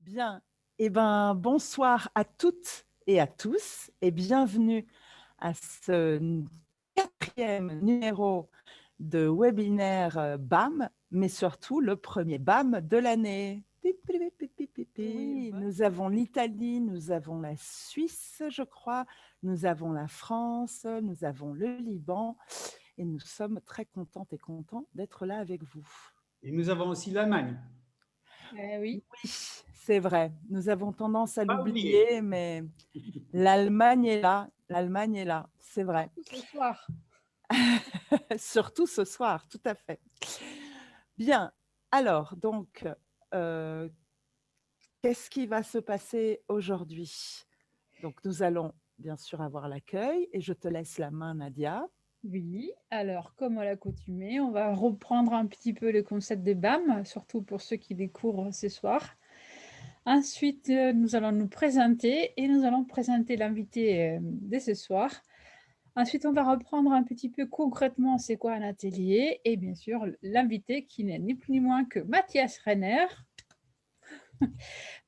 Bien, bonsoir à toutes et à tous et bienvenue à ce quatrième numéro de webinaire BAM, mais surtout le premier BAM de l'année. Oui, Nous avons l'Italie, nous avons la Suisse, je crois, nous avons la France, nous avons le Liban et nous sommes très contentes et contents d'être là avec vous. Et nous avons aussi l'Allemagne. oui. Oui, c'est vrai. Nous avons tendance à Pas oublier. l'oublier, mais l'Allemagne est là. L'Allemagne est là, c'est vrai. Ce soir. Surtout ce soir, tout à fait. Bien, alors, donc, qu'est-ce qui va se passer aujourd'hui? Donc, nous allons bien sûr avoir l'accueil et je te laisse la main, Nadia. Oui, alors comme à l'accoutumée, on va reprendre un petit peu le concept des BAM, surtout pour ceux qui découvrent ce soir. Ensuite, nous allons nous présenter et nous allons présenter l'invité de ce soir. Ensuite, on va reprendre un petit peu concrètement c'est quoi un atelier et bien sûr l'invité qui n'est ni plus ni moins que Mathias Renner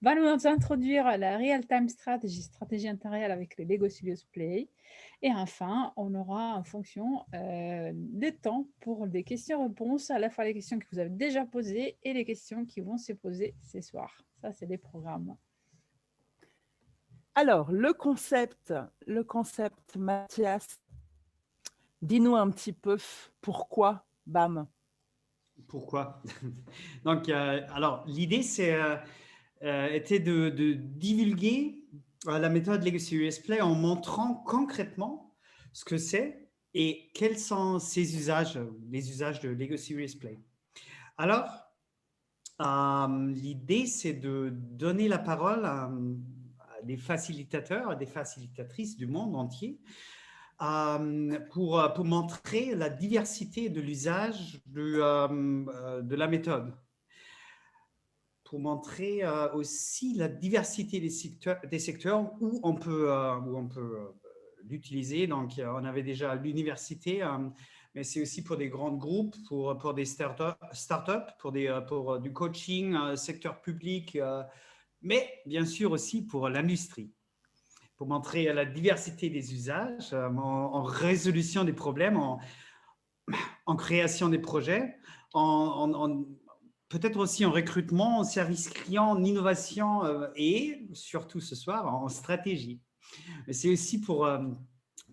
va nous introduire la Real-Time Strategy, stratégie intérieure avec le Lego Serious Play. Et enfin, on aura en fonction des temps pour des questions-réponses, à la fois les questions que vous avez déjà posées et les questions qui vont se poser ce soir. Ça, c'est les programmes. Alors, le concept, Mathias, dis-nous un petit peu pourquoi BAM. Pourquoi? Donc, alors, l'idée, était de divulguer la méthode Lego Serious Play en montrant concrètement ce que c'est et quels sont ses usages, les usages de Lego Serious Play. Alors, l'idée, c'est de donner la parole à des facilitateurs, à des facilitatrices du monde entier pour montrer la diversité de l'usage de la méthode. Pour montrer aussi la diversité des secteurs où on peut l'utiliser. Donc, on avait déjà l'université, mais c'est aussi pour des grands groupes, pour des startups, pour du coaching, secteur public, mais bien sûr aussi pour l'industrie, pour montrer la diversité des usages en résolution des problèmes, en création des projets, peut-être aussi en recrutement, en service client, en innovation et surtout ce soir en stratégie. C'est aussi pour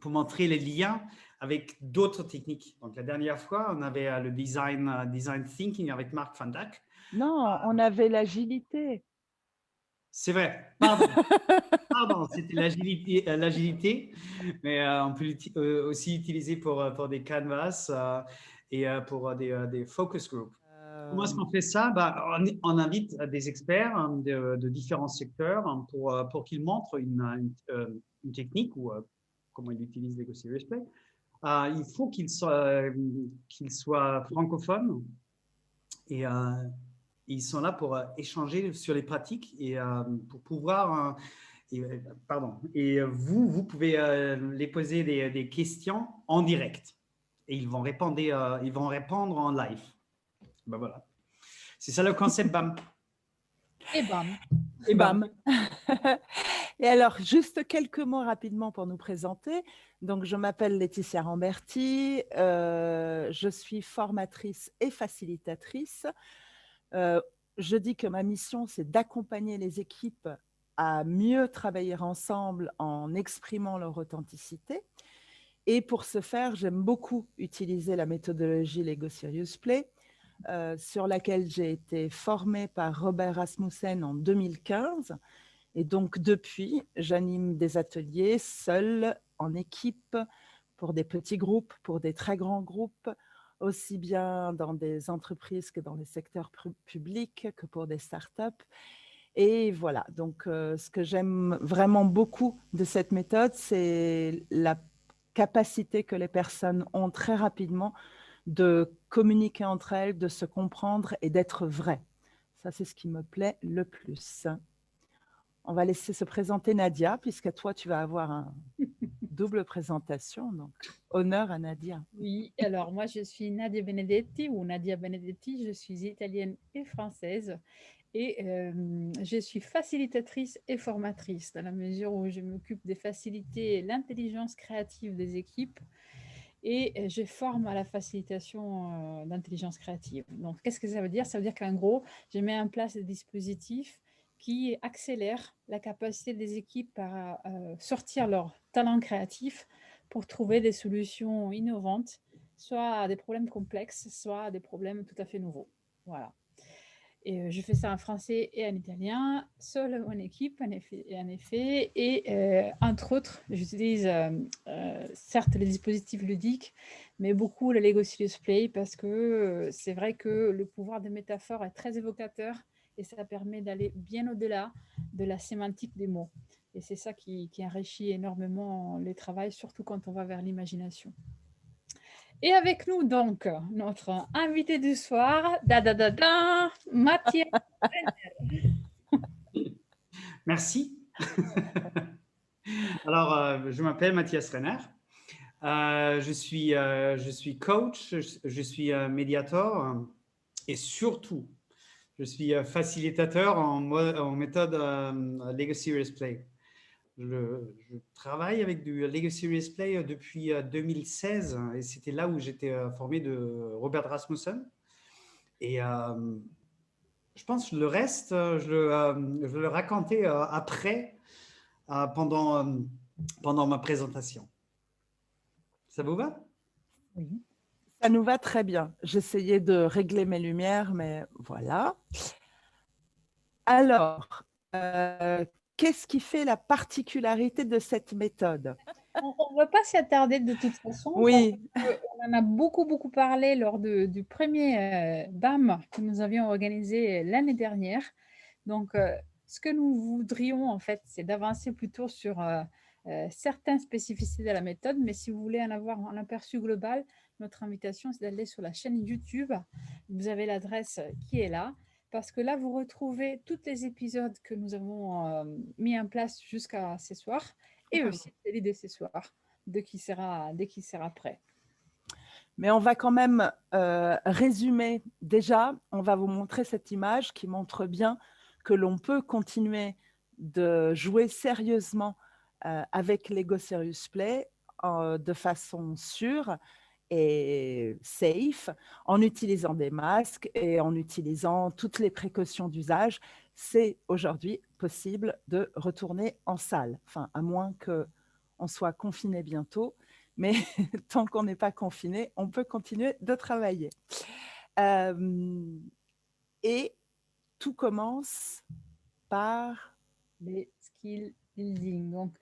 montrer les liens avec d'autres techniques. Donc la dernière fois, on avait le design thinking avec Marc Van Dijk. Non, on avait l'agilité. C'est vrai, pardon. Pardon, c'était l'agilité, mais on peut aussi utiliser pour des canvas et pour des focus groups. Comment est-ce qu'on fait ça? On invite des experts de différents secteurs pour qu'ils montrent une technique ou comment ils utilisent Lego Serious Play. Il faut qu'ils soient francophones et ils sont là pour échanger sur les pratiques et pour pouvoir… Et vous pouvez les poser des questions en direct et ils vont répondre en live. Ben voilà. C'est ça le concept BAM. Et BAM. Et BAM. Et alors, juste quelques mots rapidement pour nous présenter. Donc, je m'appelle Laetitia Ramberti, je suis formatrice et facilitatrice. Je dis que ma mission, c'est d'accompagner les équipes à mieux travailler ensemble en exprimant leur authenticité. Et pour ce faire, j'aime beaucoup utiliser la méthodologie Lego Serious Play, sur laquelle j'ai été formée par Robert Rasmussen en 2015. Et donc, depuis, j'anime des ateliers seule, en équipe, pour des petits groupes, pour des très grands groupes, aussi bien dans des entreprises que dans les secteurs publics, que pour des startups. Et voilà, donc ce que j'aime vraiment beaucoup de cette méthode, c'est la capacité que les personnes ont très rapidement de communiquer entre elles, de se comprendre et d'être vraies. Ça, c'est ce qui me plaît le plus. On va laisser se présenter Nadia, puisque toi, tu vas avoir une double présentation. Donc, honneur à Nadia. Oui, alors moi je suis Nadia Benedetti ou Nadia Benedetti, je suis italienne et française Et je suis facilitatrice et formatrice dans la mesure où je m'occupe de faciliter l'intelligence créative des équipes et je forme à la facilitation d'intelligence créative. Donc, qu'est-ce que ça veut dire? Ça veut dire qu'en gros, je mets en place des dispositifs qui accélèrent la capacité des équipes à sortir leur talent créatif pour trouver des solutions innovantes, soit à des problèmes complexes, soit à des problèmes tout à fait nouveaux. Voilà. Et je fais ça en français et en italien, seule ou en équipe, en effet. Et entre autres, j'utilise certes les dispositifs ludiques, mais beaucoup le Lego Serious Play parce que c'est vrai que le pouvoir des métaphores est très évocateur et ça permet d'aller bien au-delà de la sémantique des mots. Et c'est ça qui enrichit énormément le travail, surtout quand on va vers l'imagination. Et avec nous, donc, notre invité du soir, Mathias. Merci. Alors, je m'appelle Mathias Renner. Je suis coach, je suis médiateur et surtout, je suis facilitateur en méthode Lego Serious Play. Je travaille avec du Lego Serious Play depuis 2016 et c'était là où j'étais formé de Robert Rasmussen. Et je pense que le reste, je vais le raconter après, pendant ma présentation. Ça vous va? Oui. Ça nous va très bien. J'essayais de régler mes lumières, mais voilà. Alors, qu'est-ce qui fait la particularité de cette méthode? On ne va pas s'y attarder de toute façon. Oui, On en a beaucoup parlé lors du premier BAM que nous avions organisé l'année dernière. Donc, ce que nous voudrions, en fait, c'est d'avancer plutôt sur certaines spécificités de la méthode. Mais si vous voulez en avoir un aperçu global, notre invitation, c'est d'aller sur la chaîne YouTube. Vous avez l'adresse qui est là. Parce que là, vous retrouvez tous les épisodes que nous avons mis en place jusqu'à ce soir et aussi l'idée ce soir, dès qu'il sera prêt. mais on va quand même résumer. Déjà, on va vous montrer cette image qui montre bien que l'on peut continuer de jouer sérieusement avec Lego Serious Play de façon sûre et safe, en utilisant des masques et en utilisant toutes les précautions d'usage. C'est aujourd'hui possible de retourner en salle, enfin, à moins qu'on soit confiné bientôt. Mais tant qu'on n'est pas confiné, on peut continuer de travailler. Et tout commence par les skill building. Donc,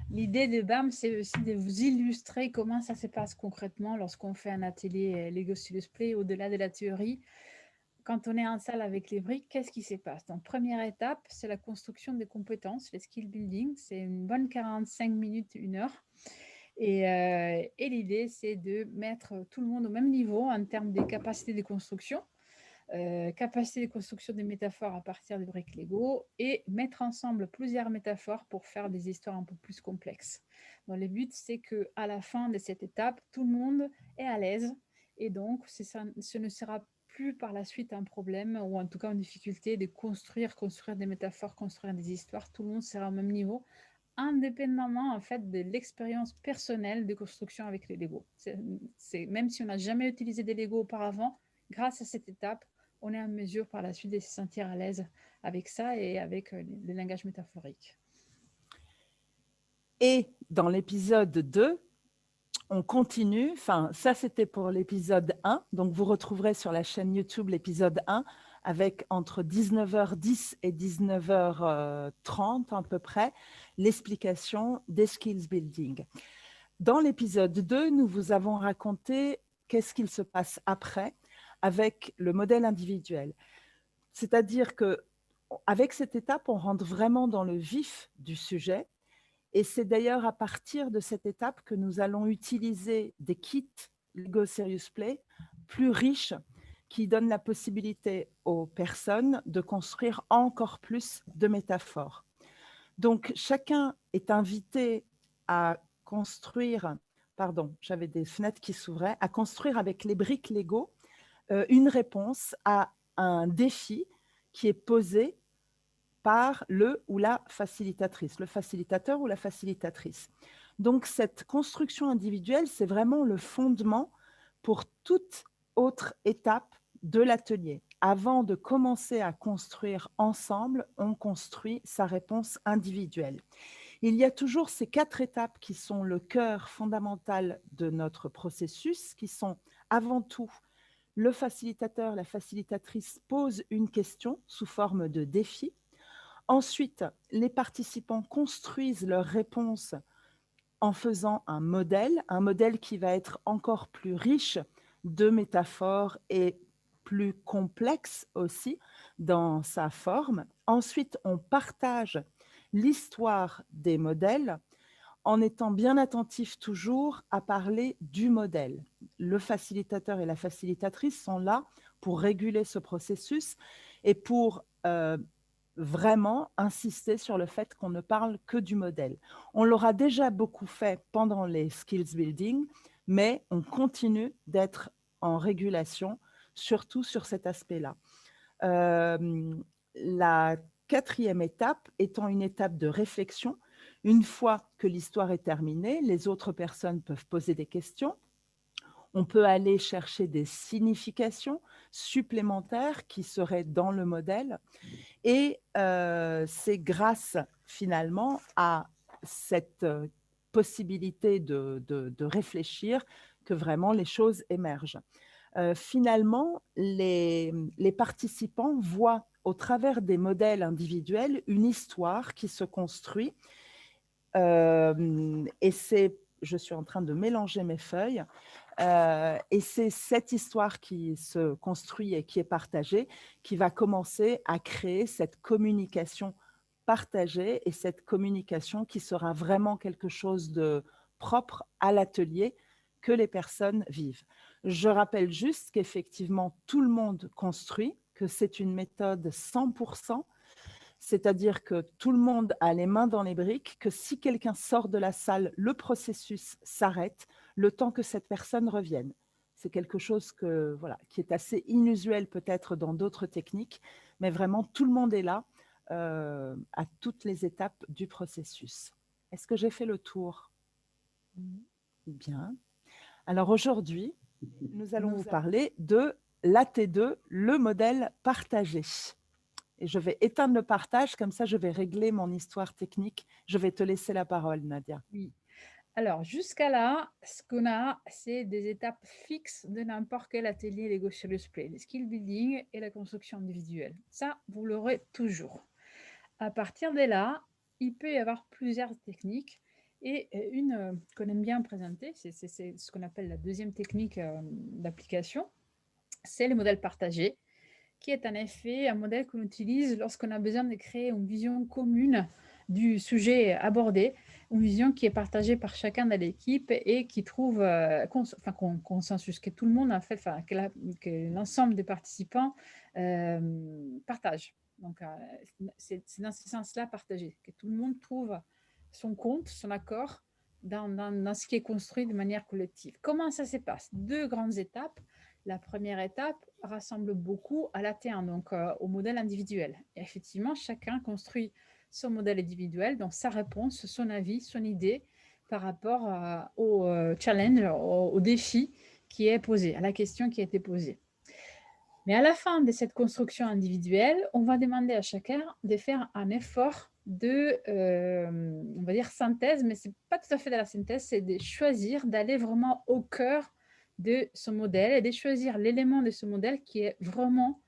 l'idée de BAM, c'est aussi de vous illustrer comment ça se passe concrètement lorsqu'on fait un atelier Lego Serious Play au-delà de la théorie. Quand on est en salle avec les briques, qu'est-ce qui se passe? Donc, première étape, c'est la construction des compétences, les skill building. C'est une bonne 45 minutes, 1 heure. Et l'idée, c'est de mettre tout le monde au même niveau en termes des capacités de construction. Capacité de construction des métaphores à partir des briques Lego et mettre ensemble plusieurs métaphores pour faire des histoires un peu plus complexes. Donc, le but, c'est qu'à la fin de cette étape, tout le monde est à l'aise et donc ce ne sera plus par la suite un problème ou en tout cas une difficulté de construire des métaphores, construire des histoires. Tout le monde sera au même niveau, indépendamment en fait de l'expérience personnelle de construction avec les Lego. Même si on n'a jamais utilisé des Lego auparavant, grâce à cette étape, on est en mesure par la suite de se sentir à l'aise avec ça et avec le langage métaphorique. Et dans l'épisode 2, on continue, enfin ça c'était pour l'épisode 1, donc vous retrouverez sur la chaîne YouTube l'épisode 1 avec entre 19h10 et 19h30 à peu près l'explication des skills building. Dans l'épisode 2, nous vous avons raconté qu'est-ce qu'il se passe après avec le modèle individuel. C'est-à-dire qu'avec cette étape, on rentre vraiment dans le vif du sujet. Et c'est d'ailleurs à partir de cette étape que nous allons utiliser des kits Lego Serious Play plus riches qui donnent la possibilité aux personnes de construire encore plus de métaphores. Donc, chacun est invité à construire, pardon, j'avais des fenêtres qui s'ouvraient, à construire avec les briques Lego une réponse à un défi qui est posée par le ou la facilitatrice, le facilitateur ou la facilitatrice. Donc, cette construction individuelle, c'est vraiment le fondement pour toute autre étape de l'atelier. Avant de commencer à construire ensemble, on construit sa réponse individuelle. Il y a toujours ces 4 étapes qui sont le cœur fondamental de notre processus, qui sont avant tout le facilitateur, la facilitatrice pose une question sous forme de défi. Ensuite, les participants construisent leur réponse en faisant un modèle qui va être encore plus riche de métaphores et plus complexe aussi dans sa forme. Ensuite, on partage l'histoire des modèles en étant bien attentif toujours à parler du modèle. Le facilitateur et la facilitatrice sont là pour réguler ce processus et pour vraiment insister sur le fait qu'on ne parle que du modèle. On l'aura déjà beaucoup fait pendant les skills building, mais on continue d'être en régulation, surtout sur cet aspect-là. La 4e étape étant une étape de réflexion. Une fois que l'histoire est terminée, les autres personnes peuvent poser des questions. On peut aller chercher des significations supplémentaires qui seraient dans le modèle. Et c'est grâce finalement à cette possibilité de réfléchir que vraiment les choses émergent. Finalement, les participants voient au travers des modèles individuels une histoire qui se construit. Et je suis en train de mélanger mes feuilles. Et c'est cette histoire qui se construit et qui est partagée qui va commencer à créer cette communication partagée et cette communication qui sera vraiment quelque chose de propre à l'atelier que les personnes vivent. Je rappelle juste qu'effectivement, tout le monde construit, que c'est une méthode 100%, c'est-à-dire que tout le monde a les mains dans les briques, que si quelqu'un sort de la salle, le processus s'arrête le temps que cette personne revienne. C'est quelque chose qui est assez inusuel peut-être dans d'autres techniques, mais vraiment tout le monde est là à toutes les étapes du processus. Est-ce que j'ai fait le tour? Bien. Alors aujourd'hui, nous allons vous parler de l'AT2, le modèle partagé. Et je vais éteindre le partage, comme ça je vais régler mon histoire technique. Je vais te laisser la parole, Nadia. Oui. Alors, jusqu'à là, ce qu'on a, c'est des étapes fixes de n'importe quel atelier Lego Serious Play, le skill building et la construction individuelle. Ça, vous l'aurez toujours. À partir de là, il peut y avoir plusieurs techniques. Et une qu'on aime bien présenter, c'est ce qu'on appelle la 2e technique d'application, c'est le modèle partagé, qui est en effet un modèle qu'on utilise lorsqu'on a besoin de créer une vision commune du sujet abordé, une vision qui est partagée par chacun de l'équipe et qui trouve consensus, que tout le monde a fait, que l'ensemble des participants partagent. Donc, c'est dans ce sens-là partagé, que tout le monde trouve son compte, son accord dans ce qui est construit de manière collective. Comment ça se passe? 2 grandes étapes. La première étape rassemble beaucoup à l'AT1, donc au modèle individuel. Et effectivement, chacun construit son modèle individuel, donc sa réponse, son avis, son idée par rapport au challenge, au défi qui est posé, à la question qui a été posée. Mais à la fin de cette construction individuelle, on va demander à chacun de faire un effort de, on va dire, synthèse, mais ce n'est pas tout à fait de la synthèse, c'est de choisir, d'aller vraiment au cœur de ce modèle et de choisir l'élément de ce modèle qui est vraiment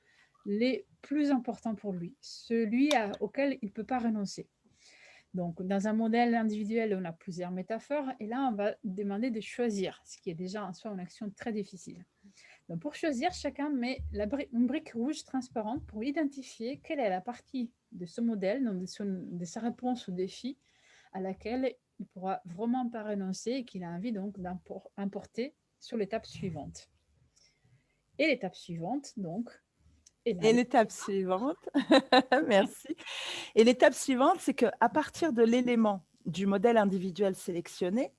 le plus important pour lui, celui auquel il ne peut pas renoncer. Donc, dans un modèle individuel, on a plusieurs métaphores et là, on va demander de choisir, ce qui est déjà en soi une action très difficile. Donc, pour choisir, chacun met une brique rouge transparente pour identifier quelle est la partie de ce modèle, donc de sa réponse au défi, à laquelle il ne pourra vraiment pas renoncer et qu'il a envie donc d'importer sur l'étape suivante. Et l'étape suivante, donc. Et l'étape suivante, merci. Et l'étape suivante, c'est qu'à partir de l'élément du modèle individuel sélectionné,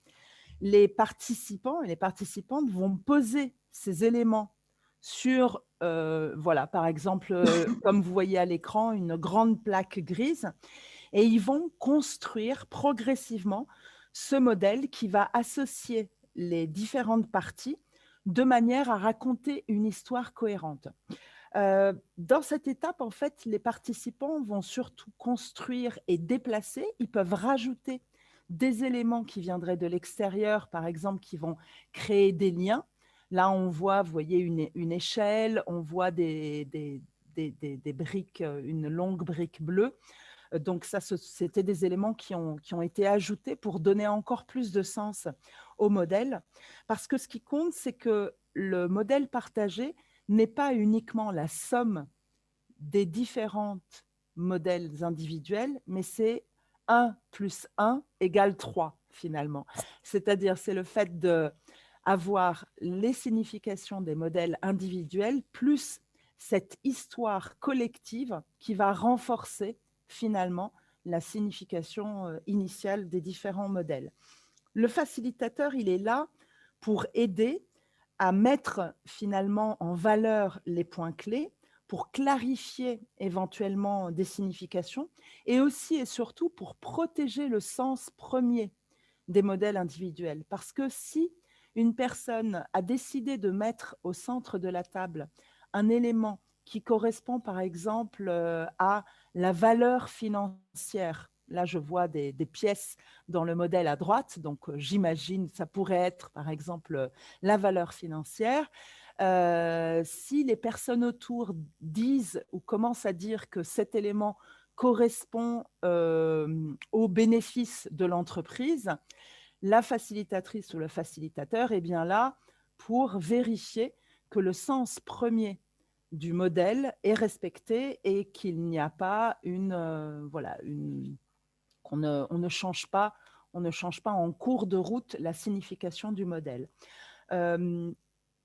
les participants et les participantes vont poser ces éléments sur, voilà, par exemple, comme vous voyez à l'écran, une grande plaque grise, et ils vont construire progressivement ce modèle qui va associer les différentes parties de manière à raconter une histoire cohérente. Dans cette étape, en fait, les participants vont surtout construire et déplacer. Ils peuvent rajouter des éléments qui viendraient de l'extérieur, par exemple, qui vont créer des liens. Là, on voit, vous voyez, une échelle, on voit des briques, une longue brique bleue. Donc ça, c'était des éléments qui ont été ajoutés pour donner encore plus de sens au modèle. Parce que ce qui compte, c'est que le modèle partagé n'est pas uniquement la somme des différents modèles individuels, mais c'est 1 plus 1 égale 3 finalement. C'est-à-dire, c'est le fait d'avoir les significations des modèles individuels plus cette histoire collective qui va renforcer finalement la signification initiale des différents modèles. Le facilitateur, il est là pour aider à mettre finalement en valeur les points clés, pour clarifier éventuellement des significations et aussi et surtout pour protéger le sens premier des modèles individuels. Parce que si une personne a décidé de mettre au centre de la table un élément qui correspond par exemple à la valeur financière, là je vois des pièces dans le modèle à droite, donc j'imagine ça pourrait être par exemple la valeur financière. Si les personnes autour disent ou commencent à dire que cet élément correspond aux bénéfices de l'entreprise, la facilitatrice ou le facilitateur est bien là pour vérifier que le sens premier du modèle est respecté et qu'il n'y a pas qu'on ne change pas, on ne change pas en cours de route la signification du modèle.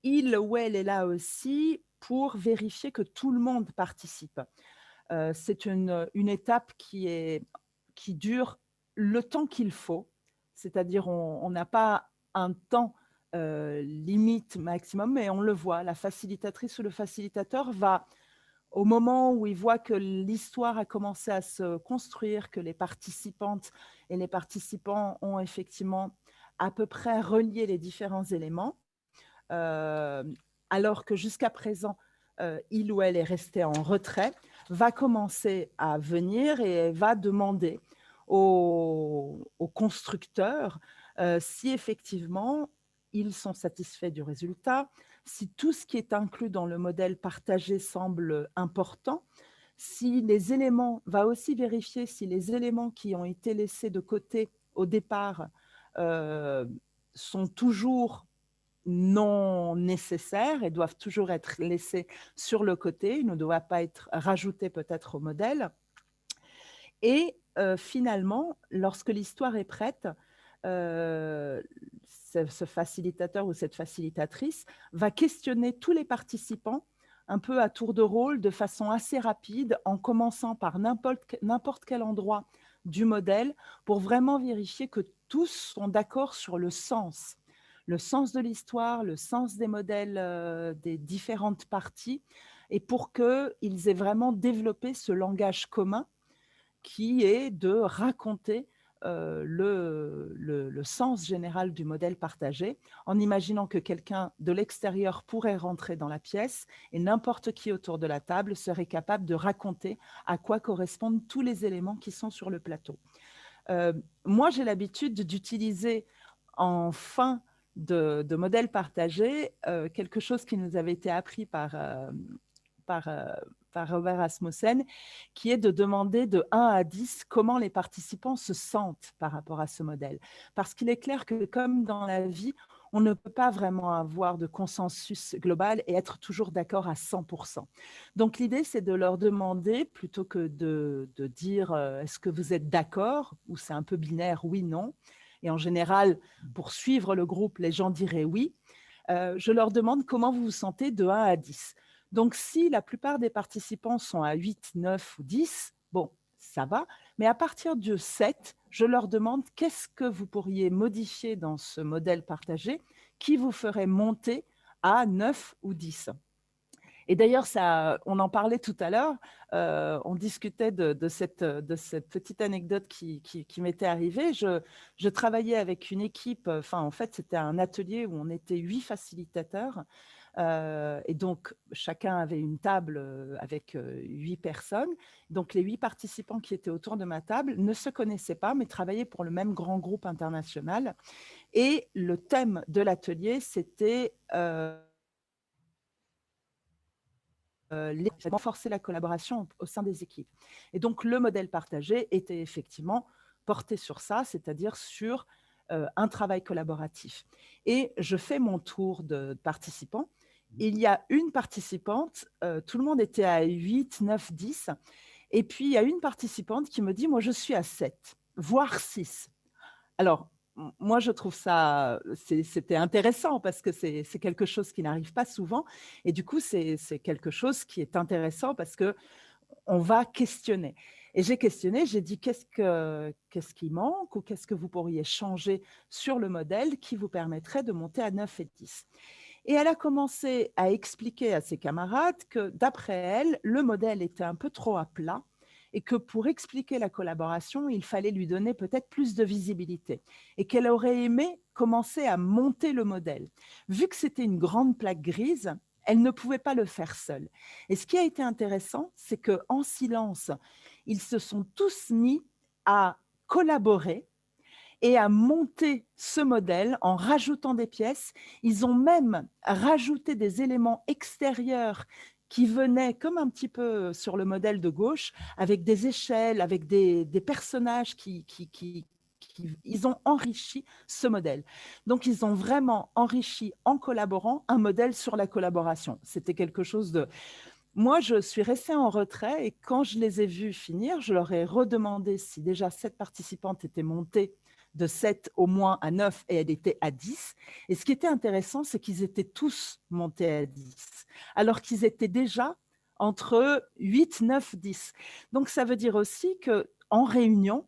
Il ou elle est là aussi pour vérifier que tout le monde participe. C'est une étape qui dure le temps qu'il faut, c'est-à-dire on n'a pas un temps limite maximum, mais on le voit, la facilitatrice ou le facilitateur va, au moment où il voit que l'histoire a commencé à se construire, que les participantes et les participants ont effectivement à peu près relié les différents éléments, alors que jusqu'à présent, il ou elle est resté en retrait, va commencer à venir et va demander aux constructeurs si effectivement ils sont satisfaits du résultat, si tout ce qui est inclus dans le modèle partagé semble important, si les éléments, va aussi vérifier si les éléments qui ont été laissés de côté au départ sont toujours non nécessaires et doivent toujours être laissés sur le côté, ils ne doivent pas être rajoutés peut-être au modèle. Et finalement, lorsque l'histoire est prête, ce facilitateur ou cette facilitatrice va questionner tous les participants un peu à tour de rôle, de façon assez rapide, en commençant par n'importe quel endroit du modèle, pour vraiment vérifier que tous sont d'accord sur le sens de l'histoire, le sens des modèles des différentes parties, et pour qu'ils aient vraiment développé ce langage commun qui est de raconter le sens général du modèle partagé, en imaginant que quelqu'un de l'extérieur pourrait rentrer dans la pièce et n'importe qui autour de la table serait capable de raconter à quoi correspondent tous les éléments qui sont sur le plateau. Moi, j'ai l'habitude d'utiliser en fin de modèle partagé quelque chose qui nous avait été appris par Robert Rasmussen, qui est de demander de 1 à 10 comment les participants se sentent par rapport à ce modèle. Parce qu'il est clair que comme dans la vie, on ne peut pas vraiment avoir de consensus global et être toujours d'accord à 100%. Donc l'idée, c'est de leur demander, plutôt que de dire est-ce que vous êtes d'accord, ou c'est un peu binaire, oui, non. Et en général, pour suivre le groupe, les gens diraient oui. Je leur demande comment vous vous sentez de 1 à 10. Donc, si la plupart des participants sont à 8, 9 ou 10, bon, ça va. Mais à partir de 7, je leur demande qu'est-ce que vous pourriez modifier dans ce modèle partagé qui vous ferait monter à 9 ou 10. Et d'ailleurs, on en parlait tout à l'heure, on discutait de cette petite anecdote qui m'était arrivée. Je travaillais avec une équipe, en fait, c'était un atelier où on était 8 facilitateurs. Et donc, chacun avait une table avec 8 personnes. Donc, les 8 participants qui étaient autour de ma table ne se connaissaient pas, mais travaillaient pour le même grand groupe international. Et le thème de l'atelier, c'était renforcer la collaboration au sein des équipes. Et donc, le modèle partagé était effectivement porté sur ça, c'est-à-dire sur un travail collaboratif. Et je fais mon tour de participants. Il y a une participante, tout le monde était à 8, 9, 10. Et puis, il y a une participante qui me dit, moi, je suis à 7, voire 6. Alors, moi, je trouve ça, c'était intéressant parce que c'est quelque chose qui n'arrive pas souvent. Et du coup, c'est quelque chose qui est intéressant parce qu'on va questionner. Et j'ai questionné, j'ai dit qu'est-ce qui manque ou qu'est-ce que vous pourriez changer sur le modèle qui vous permettrait de monter à 9 et 10. Et elle a commencé à expliquer à ses camarades que d'après elle, le modèle était un peu trop à plat et que pour expliquer la collaboration, il fallait lui donner peut-être plus de visibilité et qu'elle aurait aimé commencer à monter le modèle. Vu que c'était une grande plaque grise, elle ne pouvait pas le faire seule. Et ce qui a été intéressant, c'est qu'en silence, ils se sont tous mis à collaborer et à monter ce modèle en rajoutant des pièces. Ils ont même rajouté des éléments extérieurs qui venaient comme un petit peu sur le modèle de gauche, avec des échelles, avec des personnages ils ont enrichi ce modèle. Donc, ils ont vraiment enrichi en collaborant un modèle sur la collaboration. C'était quelque chose de... Moi, je suis restée en retrait et quand je les ai vus finir, je leur ai redemandé si déjà cette participante était montée de 7 au moins à 9 et elle était à 10. Et ce qui était intéressant, c'est qu'ils étaient tous montés à 10, alors qu'ils étaient déjà entre 8, 9, 10. Donc, ça veut dire aussi qu'en réunion,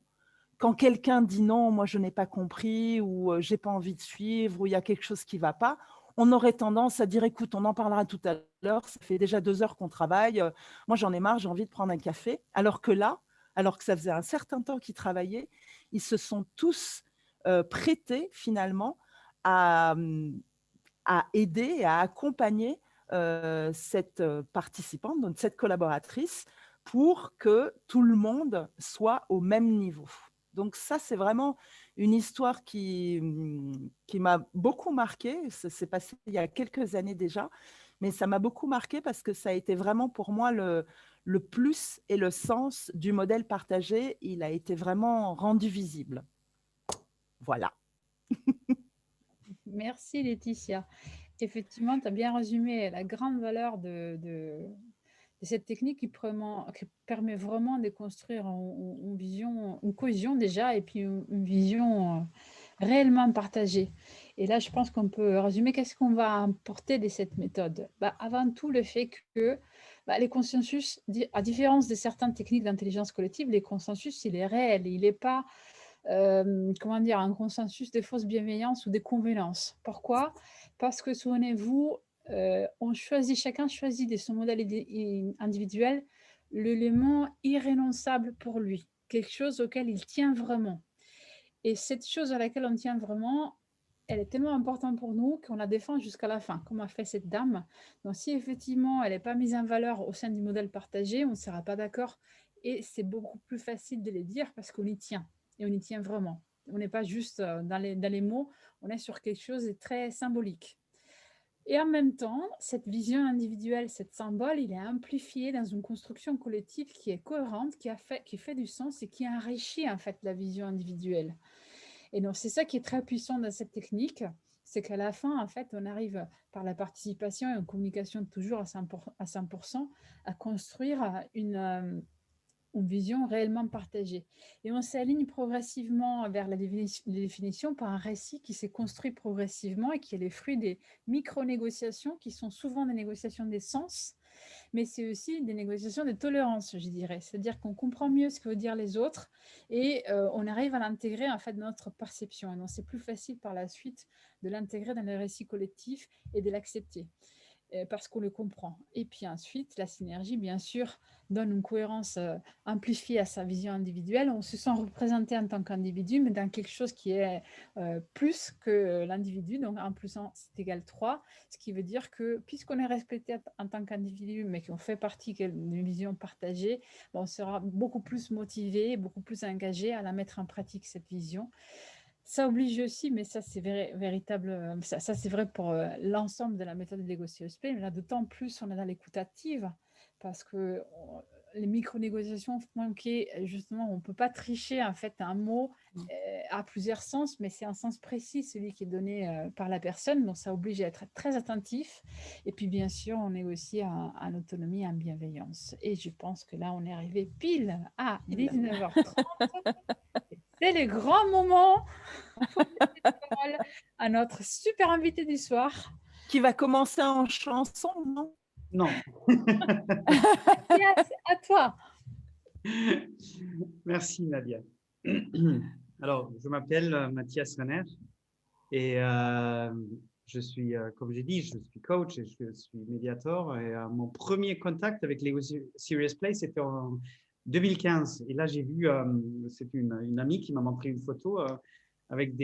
quand quelqu'un dit non, moi je n'ai pas compris ou j'ai pas envie de suivre ou il y a quelque chose qui ne va pas, on aurait tendance à dire écoute, on en parlera tout à l'heure, ça fait déjà 2 heures qu'on travaille, moi j'en ai marre, j'ai envie de prendre un café. Alors que là, alors que ça faisait un certain temps qu'ils travaillaient, ils se sont tous prêtés finalement à, à aider et à accompagner cette participante, donc cette collaboratrice, pour que tout le monde soit au même niveau. Donc ça, c'est vraiment une histoire qui m'a beaucoup marquée. Ça s'est passé il y a quelques années déjà, mais ça m'a beaucoup marquée parce que ça a été vraiment pour moi le plus et le sens du modèle partagé. Il a été vraiment rendu visible. Voilà. Merci Laetitia. Effectivement, tu as bien résumé la grande valeur de cette technique qui permet vraiment de construire une vision, une cohésion déjà, et puis une vision réellement partagée. Et là, je pense qu'on peut résumer qu'est-ce qu'on va apporter de cette méthode. Avant tout, le fait que les consensus, à différence de certaines techniques d'intelligence collective, les consensus, il est réel, il n'est pas comment dire, un consensus de fausse bienveillance ou de convenance. Pourquoi? Parce que souvenez-vous, chacun choisit de son modèle individuel l'élément irrénonçable pour lui, quelque chose auquel il tient vraiment. Et cette chose à laquelle on tient vraiment, elle est tellement importante pour nous qu'on la défend jusqu'à la fin, comme a fait cette dame. Donc si effectivement elle n'est pas mise en valeur au sein du modèle partagé, on ne sera pas d'accord. Et c'est beaucoup plus facile de les dire parce qu'on y tient. Et on y tient vraiment. On n'est pas juste dans les mots, on est sur quelque chose de très symbolique. Et en même temps, cette vision individuelle, cette symbole, il est amplifié dans une construction collective qui est cohérente, qui fait du sens et qui enrichit en fait la vision individuelle. Et donc, c'est ça qui est très puissant dans cette technique, c'est qu'à la fin, en fait, on arrive par la participation et en communication toujours à 100% à construire une vision réellement partagée. Et on s'aligne progressivement vers la définition par un récit qui s'est construit progressivement et qui est le fruit des micro-négociations qui sont souvent des négociations des sens, mais c'est aussi des négociations de tolérance, je dirais. C'est-à-dire qu'on comprend mieux ce que veut dire les autres et on arrive à l'intégrer en fait dans notre perception. Et donc c'est plus facile par la suite de l'intégrer dans le récit collectif et de l'accepter. parce qu'on le comprend. Et puis ensuite, la synergie, bien sûr, donne une cohérence amplifiée à sa vision individuelle. On se sent représenté en tant qu'individu, mais dans quelque chose qui est plus que l'individu. Donc, 1 + 1, c'est égal 3. Ce qui veut dire que, puisqu'on est respecté en tant qu'individu, mais qu'on fait partie d'une vision partagée, on sera beaucoup plus motivé, beaucoup plus engagé à la mettre en pratique, cette vision. Ça oblige aussi, mais ça c'est véritable, ça c'est vrai pour l'ensemble de la méthode de Lego Serious Play, mais là d'autant plus on est dans l'écoute active, parce que les micro-négociations manquées, justement, on ne peut pas tricher en fait un mot à plusieurs sens, mais c'est un sens précis, celui qui est donné par la personne, donc ça oblige à être très attentif. Et puis bien sûr, on est aussi en autonomie, en bienveillance. Et je pense que là, on est arrivé pile à 19h30. C'est le grand moment pour laisser la parole à notre super invité du soir. Qui va commencer en chanson, non? Non. Mathias, à toi. Merci Nadia. Alors, je m'appelle Mathias Renner et je suis, comme j'ai dit, je suis coach et je suis médiateur. Et mon premier contact avec Lego Serious Play, c'était en 2015. Et là, j'ai vu, c'est une amie qui m'a montré une photo avec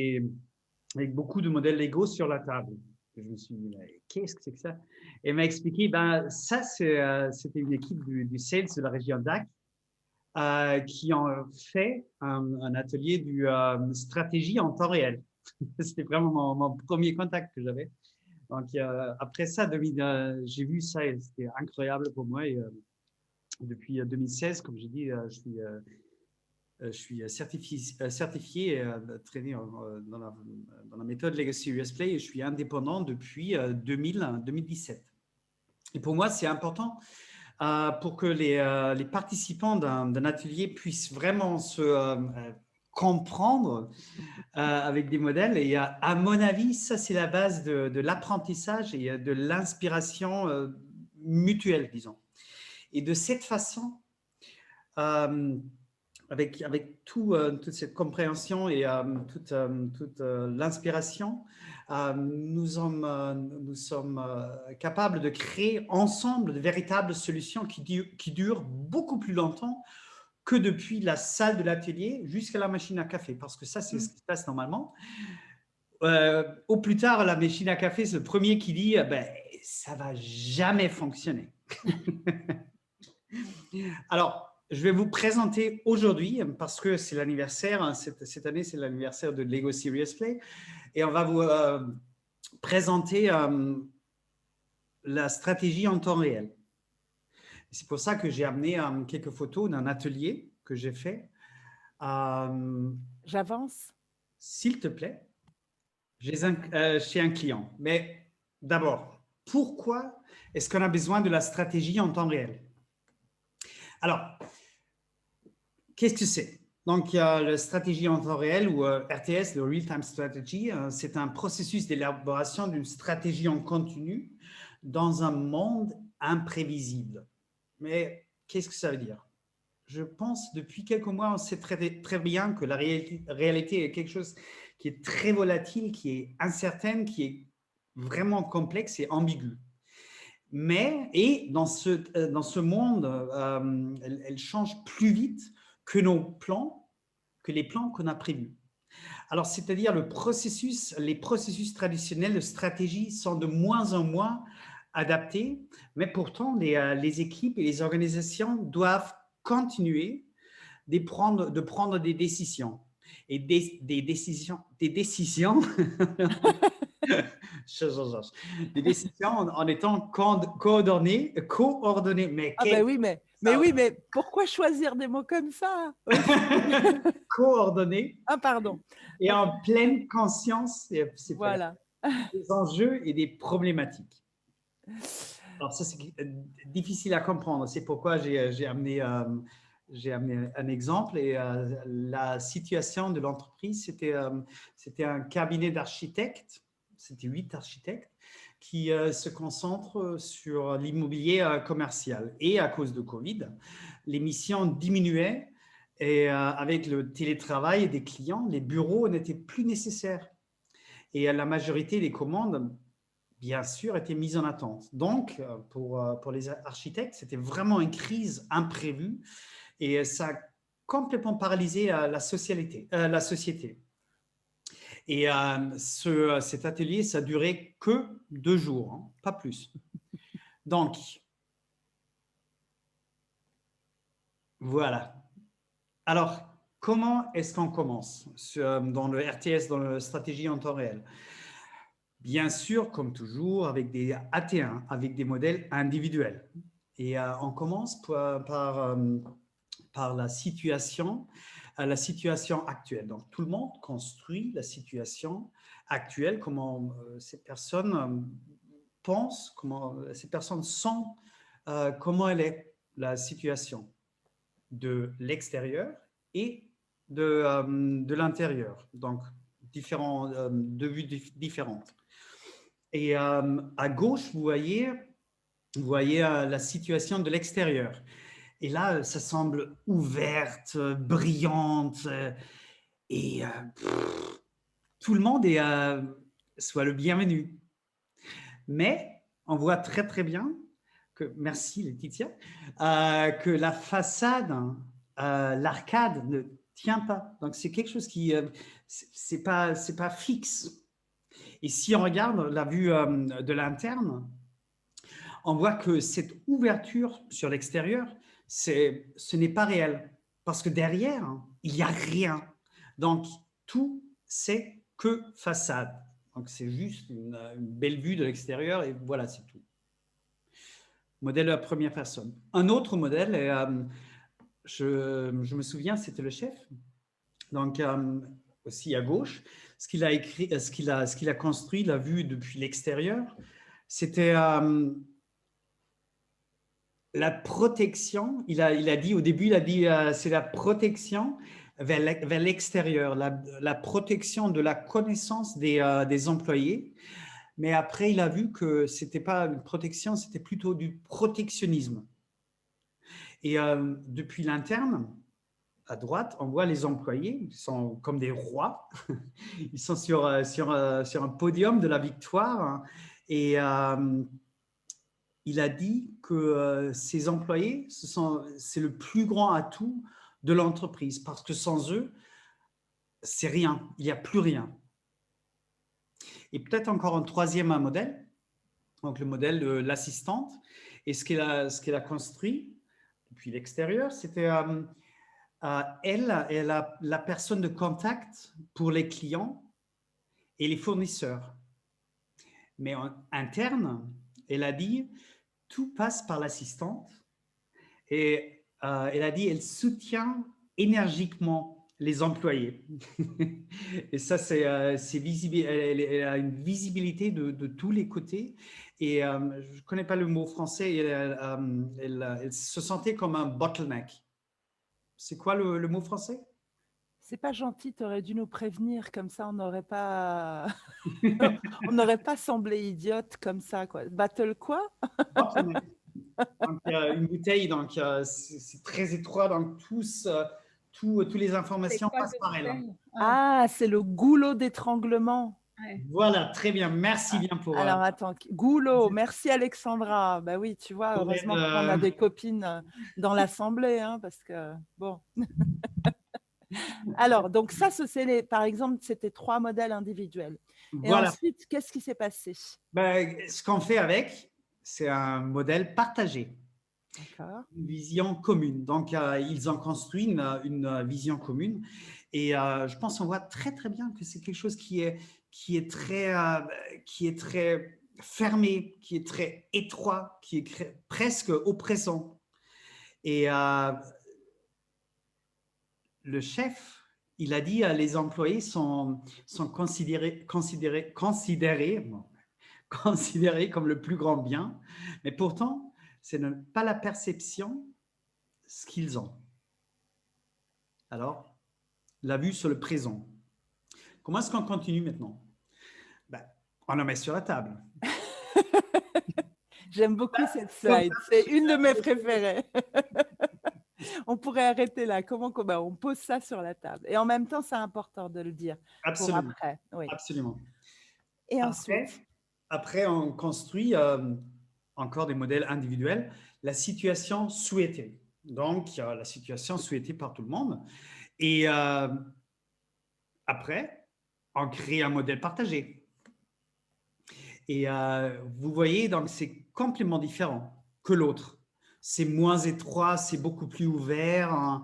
beaucoup de modèles Lego sur la table. Et je me suis dit, qu'est-ce que c'est que ça? Et elle m'a expliqué, ben, ça, c'était une équipe du sales de la région DAC qui ont fait un atelier du stratégie en temps réel. C'était vraiment mon premier contact que j'avais. Donc, après ça, j'ai vu ça et c'était incroyable pour moi. Et depuis 2016, comme j'ai dit, je suis certifié et traîné dans la méthode Lego Serious Play et je suis indépendant depuis 2017. Et pour moi, c'est important pour que les participants d'un atelier puissent vraiment se comprendre avec des modèles. Et à mon avis, ça, c'est la base de l'apprentissage et de l'inspiration mutuelle, disons. Et de cette façon, avec toute cette compréhension et toute l'inspiration, nous sommes capables de créer ensemble de véritables solutions qui durent beaucoup plus longtemps que depuis la salle de l'atelier jusqu'à la machine à café, parce que ça, c'est ce qui se passe normalement. Au plus tard, la machine à café, c'est le premier qui dit ben, ça ne va jamais fonctionner. Alors, je vais vous présenter aujourd'hui, parce que c'est l'anniversaire, cette année, c'est l'anniversaire de Lego Serious Play, et on va vous présenter la stratégie en temps réel. C'est pour ça que j'ai amené quelques photos d'un atelier que j'ai fait. J'avance. S'il te plaît, chez un client. Mais d'abord, pourquoi est-ce qu'on a besoin de la stratégie en temps réel? Alors, qu'est-ce que c'est? Donc, il y a la stratégie en temps réel ou RTS, le Real Time Strategy. C'est un processus d'élaboration d'une stratégie en continu dans un monde imprévisible. Mais qu'est-ce que ça veut dire? Je pense depuis quelques mois, on sait très, très bien que la réalité est quelque chose qui est très volatile, qui est incertaine, qui est vraiment complexe et ambigu. Et dans ce monde, elle change plus vite que que les plans qu'on a prévus. Alors, c'est-à-dire les processus traditionnels de stratégie sont de moins en moins adaptés, mais pourtant, les équipes et les organisations doivent continuer de prendre des décisions. Et des décisions des décisions en étant coordonnées. Mais pourquoi choisir des mots comme ça? Coordonnées. Ah, pardon. Et en pleine conscience voilà. des enjeux et des problématiques. Alors ça, c'est difficile à comprendre. C'est pourquoi j'ai amené un exemple. Et la situation de l'entreprise, c'était un cabinet d'architectes. C'était 8 architectes qui se concentrent sur l'immobilier commercial. Et à cause de Covid, les missions diminuaient et avec le télétravail des clients, les bureaux n'étaient plus nécessaires. Et la majorité des commandes bien sûr, été mise en attente. Donc, pour les architectes, c'était vraiment une crise imprévue et ça a complètement paralysé la société. Et cet atelier, ça a duré que 2 jours, hein, pas plus. Donc, voilà. Alors, comment est-ce qu'on commence dans le RTS, dans la stratégie en temps réel? Bien sûr, comme toujours, avec des AT1, avec des modèles individuels. Et on commence par la situation actuelle. Donc, tout le monde construit la situation actuelle, comment ces personnes pensent, comment ces personnes sentent, comment elle est, la situation de l'extérieur et de l'intérieur. Donc, deux vues différentes. Et à gauche, vous voyez la situation de l'extérieur. Et là, ça semble ouverte, brillante, et tout le monde est soit le bienvenu. Mais on voit très très bien que, merci Laetitia, que la façade, l'arcade ne tient pas. Donc c'est quelque chose qui c'est pas fixe. Et si on regarde la vue de l'interne, on voit que cette ouverture sur l'extérieur, ce n'est pas réel. Parce que derrière, il n'y a rien. Donc, tout, c'est que façade. Donc, c'est juste une belle vue de l'extérieur et voilà, c'est tout. Modèle à première personne. Un autre modèle, je me souviens, c'était le chef. Donc, aussi à gauche, ce qu'il a construit, la vue depuis l'extérieur, c'était la protection. Il a dit au début, c'est la protection vers l'extérieur, la protection de la connaissance des employés. Mais après, il a vu que ce n'était pas une protection, c'était plutôt du protectionnisme. Et depuis l'interne, à droite, on voit les employés, ils sont comme des rois. Ils sont sur un podium de la victoire. Et il a dit que ces employés, c'est le plus grand atout de l'entreprise parce que sans eux, c'est rien, il n'y a plus rien. Et peut-être encore un troisième modèle, donc le modèle de l'assistante. Et ce qu'elle a construit depuis l'extérieur, c'était la personne de contact pour les clients et les fournisseurs. Mais en interne, elle a dit, tout passe par l'assistante et elle a dit, elle soutient énergiquement les employés. Et ça, c'est visible. Elle a une visibilité de tous les côtés. Et je ne connais pas le mot français. Elle se sentait comme un bottleneck. C'est quoi le mot français? C'est pas gentil, tu aurais dû nous prévenir, comme ça on n'aurait pas on n'aurait pas semblé idiote comme ça, quoi. Battle quoi? Bottleneck. Donc, une bouteille, donc c'est très étroit, donc toutes les informations passent par elle. Ah, c'est le goulot d'étranglement. Ouais. Voilà, très bien, merci bien pour… Alors attends, goulot, merci Alexandra. Bah oui, tu vois, heureusement qu'on a des copines dans l'assemblée, hein, parce que bon. Alors, donc ça, par exemple, c'était 3 modèles individuels. Et Voilà. ensuite, qu'est-ce qui s'est passé? Ce qu'on fait avec, c'est un modèle partagé. D'accord. Une vision commune. Donc, ils ont construit une vision commune. Et je pense qu'on voit très, très bien que c'est quelque chose qui est très fermé, qui est très étroit, qui est presque oppressant. Et le chef, il a dit les employés sont considérés comme le plus grand bien, mais pourtant, c'est pas la perception ce qu'ils ont. Alors, la vue sur le présent. Comment est-ce qu'on continue maintenant? On la met sur la table. J'aime beaucoup cette slide. C'est une de mes préférées. On pourrait arrêter là. Comment on pose ça sur la table? Et en même temps, c'est important de le dire. Absolument. Pour après. Oui. Absolument. Et Après, ensuite? après, on construit encore des modèles individuels, la situation souhaitée. Donc, la situation souhaitée par tout le monde. Et après, on crée un modèle partagé. Et vous voyez, donc c'est complètement différent que l'autre. C'est moins étroit, c'est beaucoup plus ouvert, hein.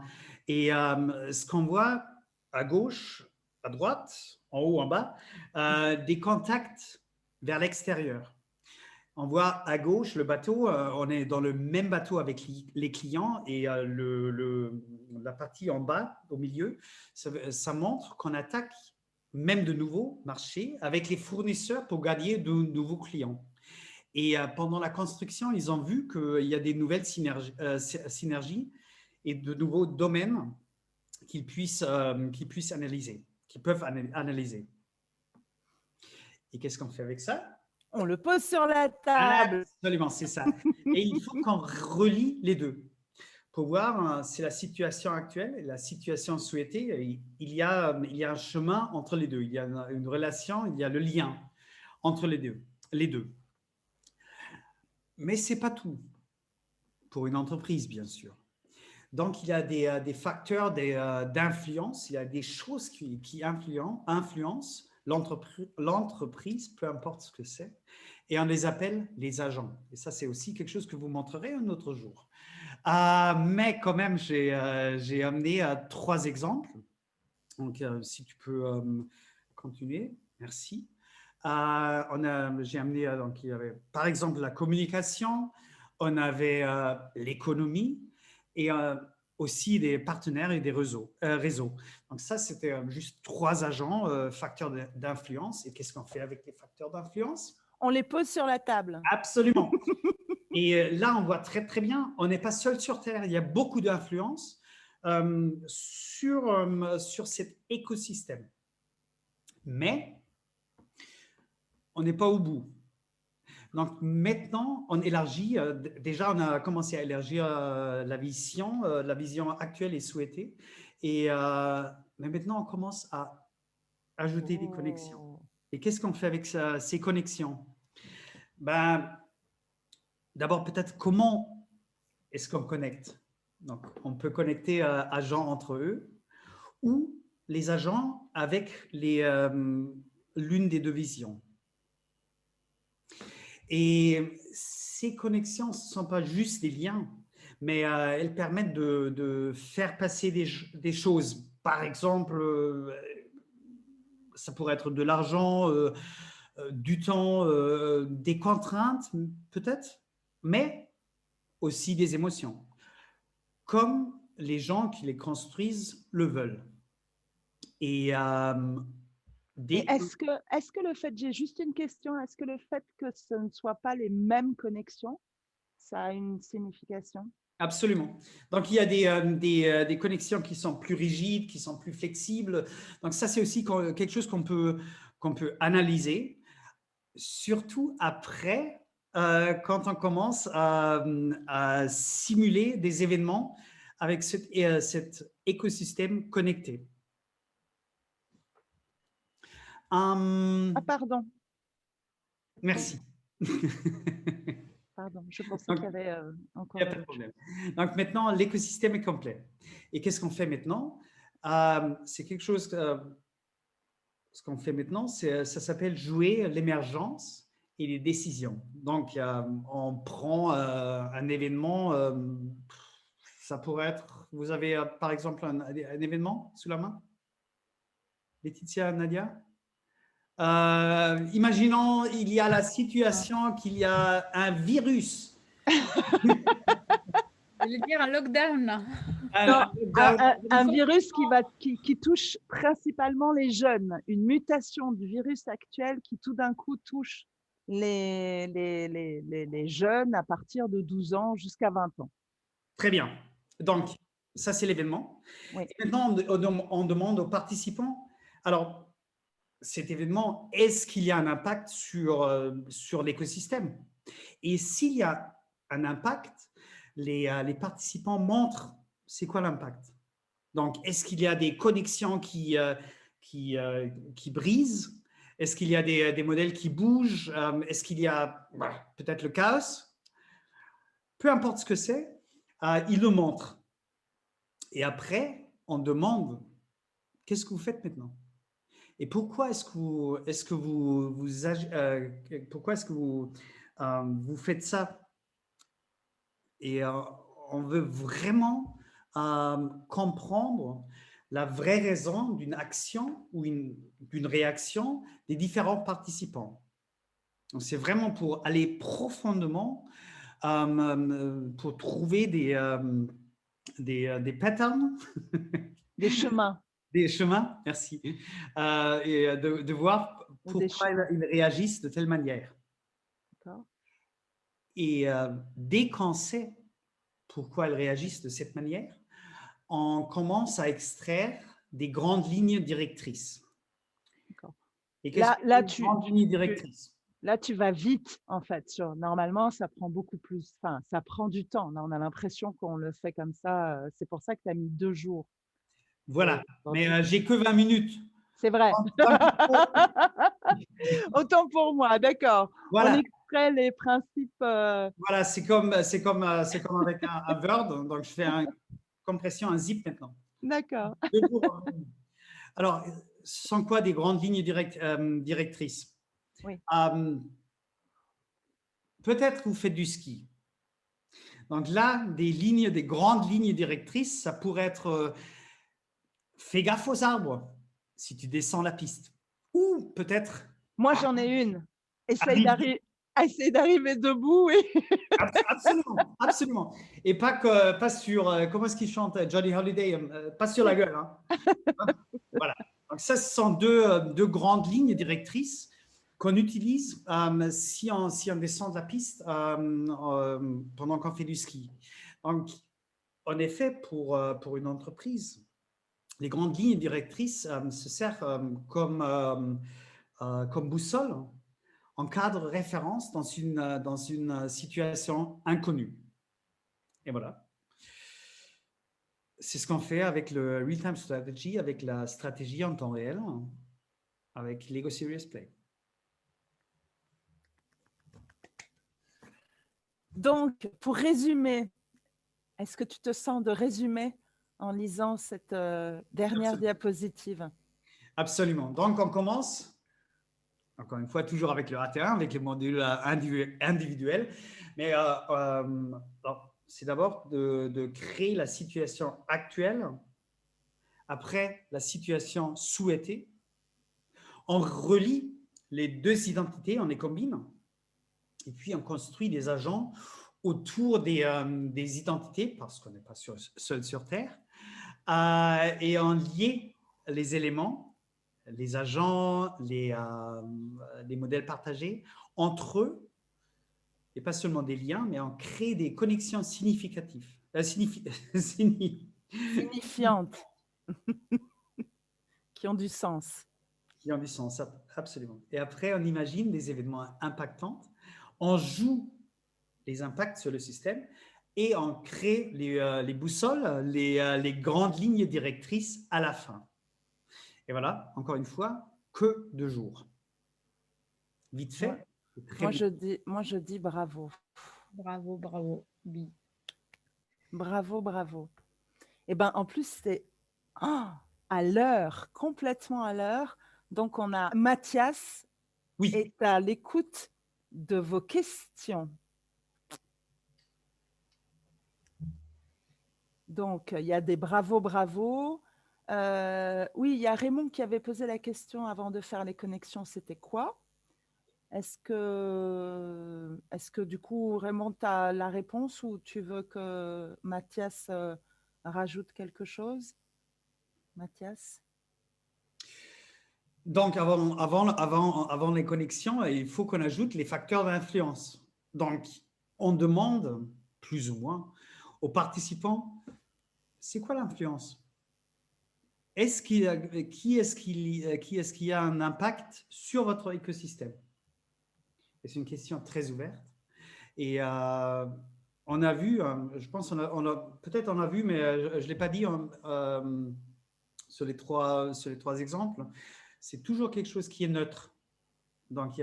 Et ce qu'on voit à gauche, à droite, en haut, en bas, des contacts vers l'extérieur. On voit à gauche le bateau, on est dans le même bateau avec les clients et la partie en bas, au milieu, ça montre qu'on attaque même de nouveaux marchés avec les fournisseurs pour gagner de nouveaux clients. Et pendant la construction, ils ont vu qu'il y a des nouvelles synergies et de nouveaux domaines qu'ils puissent analyser, qu'ils peuvent analyser. Et qu'est-ce qu'on fait avec ça? On le pose sur la table. Absolument, c'est ça. Et il faut qu'on relie les deux pour voir si la situation actuelle et la situation souhaitée, il y a un chemin entre les deux. Il y a une relation, il y a le lien entre les deux. Mais ce n'est pas tout pour une entreprise, bien sûr. Donc, il y a des facteurs d'influence, il y a des choses qui influencent l'entreprise, peu importe ce que c'est, et on les appelle les agents. Et ça, c'est aussi quelque chose que vous montrerez un autre jour. Mais quand même, j'ai amené 3 exemples. Donc, si tu peux continuer, merci. J'ai amené, donc, il y avait par exemple la communication, on avait l'économie et aussi des partenaires et des réseaux. Donc ça, c'était juste 3 agents, facteurs d'influence. Et qu'est-ce qu'on fait avec les facteurs d'influence? On les pose sur la table. Absolument. Et là, on voit très, très bien, on n'est pas seul sur Terre. Il y a beaucoup d'influence sur cet écosystème. Mais on n'est pas au bout. Donc maintenant, on élargit, déjà on a commencé à élargir la vision actuelle et souhaitée. Et mais maintenant, on commence à ajouter des connexions. Et qu'est-ce qu'on fait avec ces connexions? D'abord, peut-être comment est-ce qu'on connecte? Donc, on peut connecter agents entre eux ou les agents avec l'une des 2 visions. Et ces connexions ne sont pas juste des liens, mais elles permettent de faire passer des choses. Par exemple, ça pourrait être de l'argent, du temps, des contraintes peut-être, mais aussi des émotions, comme les gens qui les construisent le veulent. Et est-ce que le fait, j'ai juste une question, est-ce que le fait que ce ne soit pas les mêmes connexions, ça a une signification? Absolument. Donc, il y a des connexions qui sont plus rigides, qui sont plus flexibles. Donc, ça, c'est aussi quelque chose qu'on peut analyser, surtout après, quand on commence à simuler des événements avec cet écosystème connecté. Pardon. Merci. Pardon, je pensais qu'il y avait encore… Il n'y a pas de problème. Donc maintenant, l'écosystème est complet. Et qu'est-ce qu'on fait maintenant? C'est quelque chose, ce qu'on fait maintenant, ça s'appelle jouer l'émergence et les décisions. Donc, on prend un événement, ça pourrait être, vous avez par exemple un événement sous la main? Laetitia, Nadia? Imaginons, il y a la situation qu'il y a un virus. Je voulais dire un lockdown. Un virus qui touche principalement les jeunes, une mutation du virus actuel qui tout d'un coup touche les jeunes à partir de 12 ans jusqu'à 20 ans. Très bien. Donc, ça, c'est l'événement. Oui. Et maintenant, on demande aux participants, alors, cet événement, est-ce qu'il y a un impact sur l'écosystème? Et s'il y a un impact, les participants montrent c'est quoi l'impact. Donc, est-ce qu'il y a des connexions qui brisent? Est-ce qu'il y a des modèles qui bougent? Est-ce qu'il y a peut-être le chaos? Peu importe ce que c'est, il le montre. Et après, on demande, qu'est-ce que vous faites maintenant? Et pourquoi est-ce que vous faites ça? Et on veut vraiment comprendre la vraie raison d'une action ou d'une réaction des différents participants. Donc, c'est vraiment pour aller profondément, pour trouver des patterns, Des chemins. des chemins, merci, et de voir Ou des pourquoi chemins. ils réagissent de telle manière. D'accord. Et dès qu'on sait pourquoi ils réagissent de cette manière, on commence à extraire des grandes lignes directrices. D'accord. Et qu'est-ce que Là, c'est une grande ligne directrice? Là, tu vas vite, en fait. Normalement, ça prend beaucoup plus. Enfin, ça prend du temps. Là, on a l'impression qu'on le fait comme ça. C'est pour ça que tu as mis 2 jours. Voilà, Bon, mais j'ai que 20 minutes. c'est vrai. Autant pour moi, d'accord. On Voilà, extrait les principes. voilà, c'est comme avec un Word, donc je fais une compression, un zip maintenant. D'accord. Alors, ce sont quoi des grandes lignes directrices? Oui. Peut-être vous faites du ski. Donc là, des grandes lignes directrices, ça pourrait être fais gaffe aux arbres si tu descends la piste. Ou peut-être Moi, j'en ai une. Essaye arrive- d'arriver debout. absolument, absolument. Et pas sur, comment est-ce qu'il chante Johnny Holiday, pas sur la gueule. Hein. Voilà. Donc ça, ce sont deux grandes lignes directrices qu'on utilise si on descend de la piste pendant qu'on fait du ski. Donc, en effet, pour une entreprise, les grandes lignes directrices se servent comme boussole, en cadre référence dans une situation inconnue. Et voilà. C'est ce qu'on fait avec le Real-Time Strategy, avec la stratégie en temps réel, avec Lego Serious Play. Donc, pour résumer, est-ce que tu te sens de résumer en lisant cette dernière diapositive? Absolument. Donc, on commence, encore une fois, toujours avec le AT1, avec les modules individuels. Mais c'est d'abord de créer la situation actuelle, après la situation souhaitée. On relie les deux identités, on les combine, et puis on construit des agents autour des identités, parce qu'on n'est pas seul sur Terre, et on lie les éléments, les agents, les modèles partagés entre eux, et pas seulement des liens, mais on crée des connexions significatives. Signifiantes. Qui ont du sens. Qui ont du sens, absolument. Et après, on imagine des événements impactants, on joue les impacts sur le système et on crée les boussoles, les grandes lignes directrices à la fin. Et voilà, encore une fois, que 2 jours. Vite fait. Moi, je dis bravo. Bravo, bravo. Oui. Bravo, bravo. Et ben, en plus, c'est à l'heure, complètement à l'heure. Donc, on a Mathias est à l'écoute de vos questions. Donc, il y a des bravo, bravo. Oui, il y a Raymond qui avait posé la question avant de faire les connexions, c'était quoi? Est-ce que du coup, Raymond, tu as la réponse ou tu veux que Mathias rajoute quelque chose? Mathias? Donc, avant les connexions, il faut qu'on ajoute les facteurs d'influence. Donc, on demande, plus ou moins, aux participants, c'est quoi l'influence? Qui est-ce qui a un impact sur votre écosystème? C'est une question très ouverte. Et on a vu, je pense, peut-être on a vu, mais je ne l'ai pas dit sur les trois exemples, c'est toujours quelque chose qui est neutre. Donc,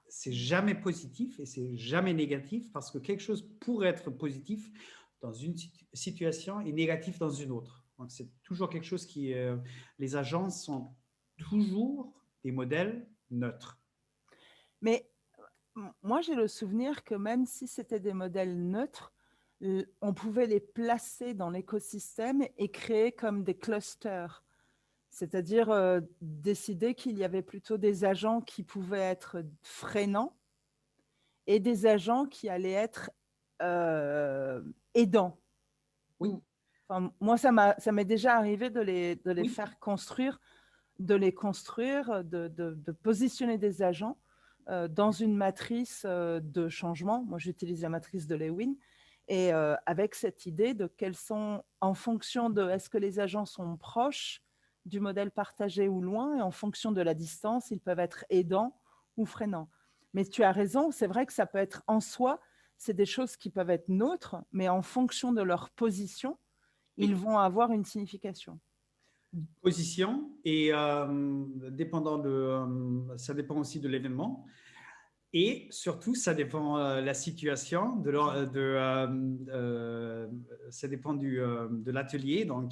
c'est jamais positif et c'est jamais négatif parce que quelque chose pourrait être positif dans une situation et négatif dans une autre. Donc, c'est toujours quelque chose qui… les agences sont toujours des modèles neutres. Mais moi, j'ai le souvenir que même si c'était des modèles neutres, on pouvait les placer dans l'écosystème et créer comme des clusters. C'est-à-dire décider qu'il y avait plutôt des agents qui pouvaient être freinants et des agents qui allaient être aidants. Oui. Enfin, moi, ça m'est déjà arrivé de les Oui. faire construire, de positionner des agents dans une matrice de changement. Moi, j'utilise la matrice de Lewin. Et avec cette idée de quels sont, en fonction de est-ce que les agents sont proches du modèle partagé ou loin, et en fonction de la distance, ils peuvent être aidants ou freinants. Mais tu as raison, c'est vrai que ça peut être en soi, c'est des choses qui peuvent être neutres, mais en fonction de leur position, ils vont avoir une signification. Position et dépendant ça dépend aussi de l'événement. Et surtout, ça dépend la situation, ça dépend de l'atelier, donc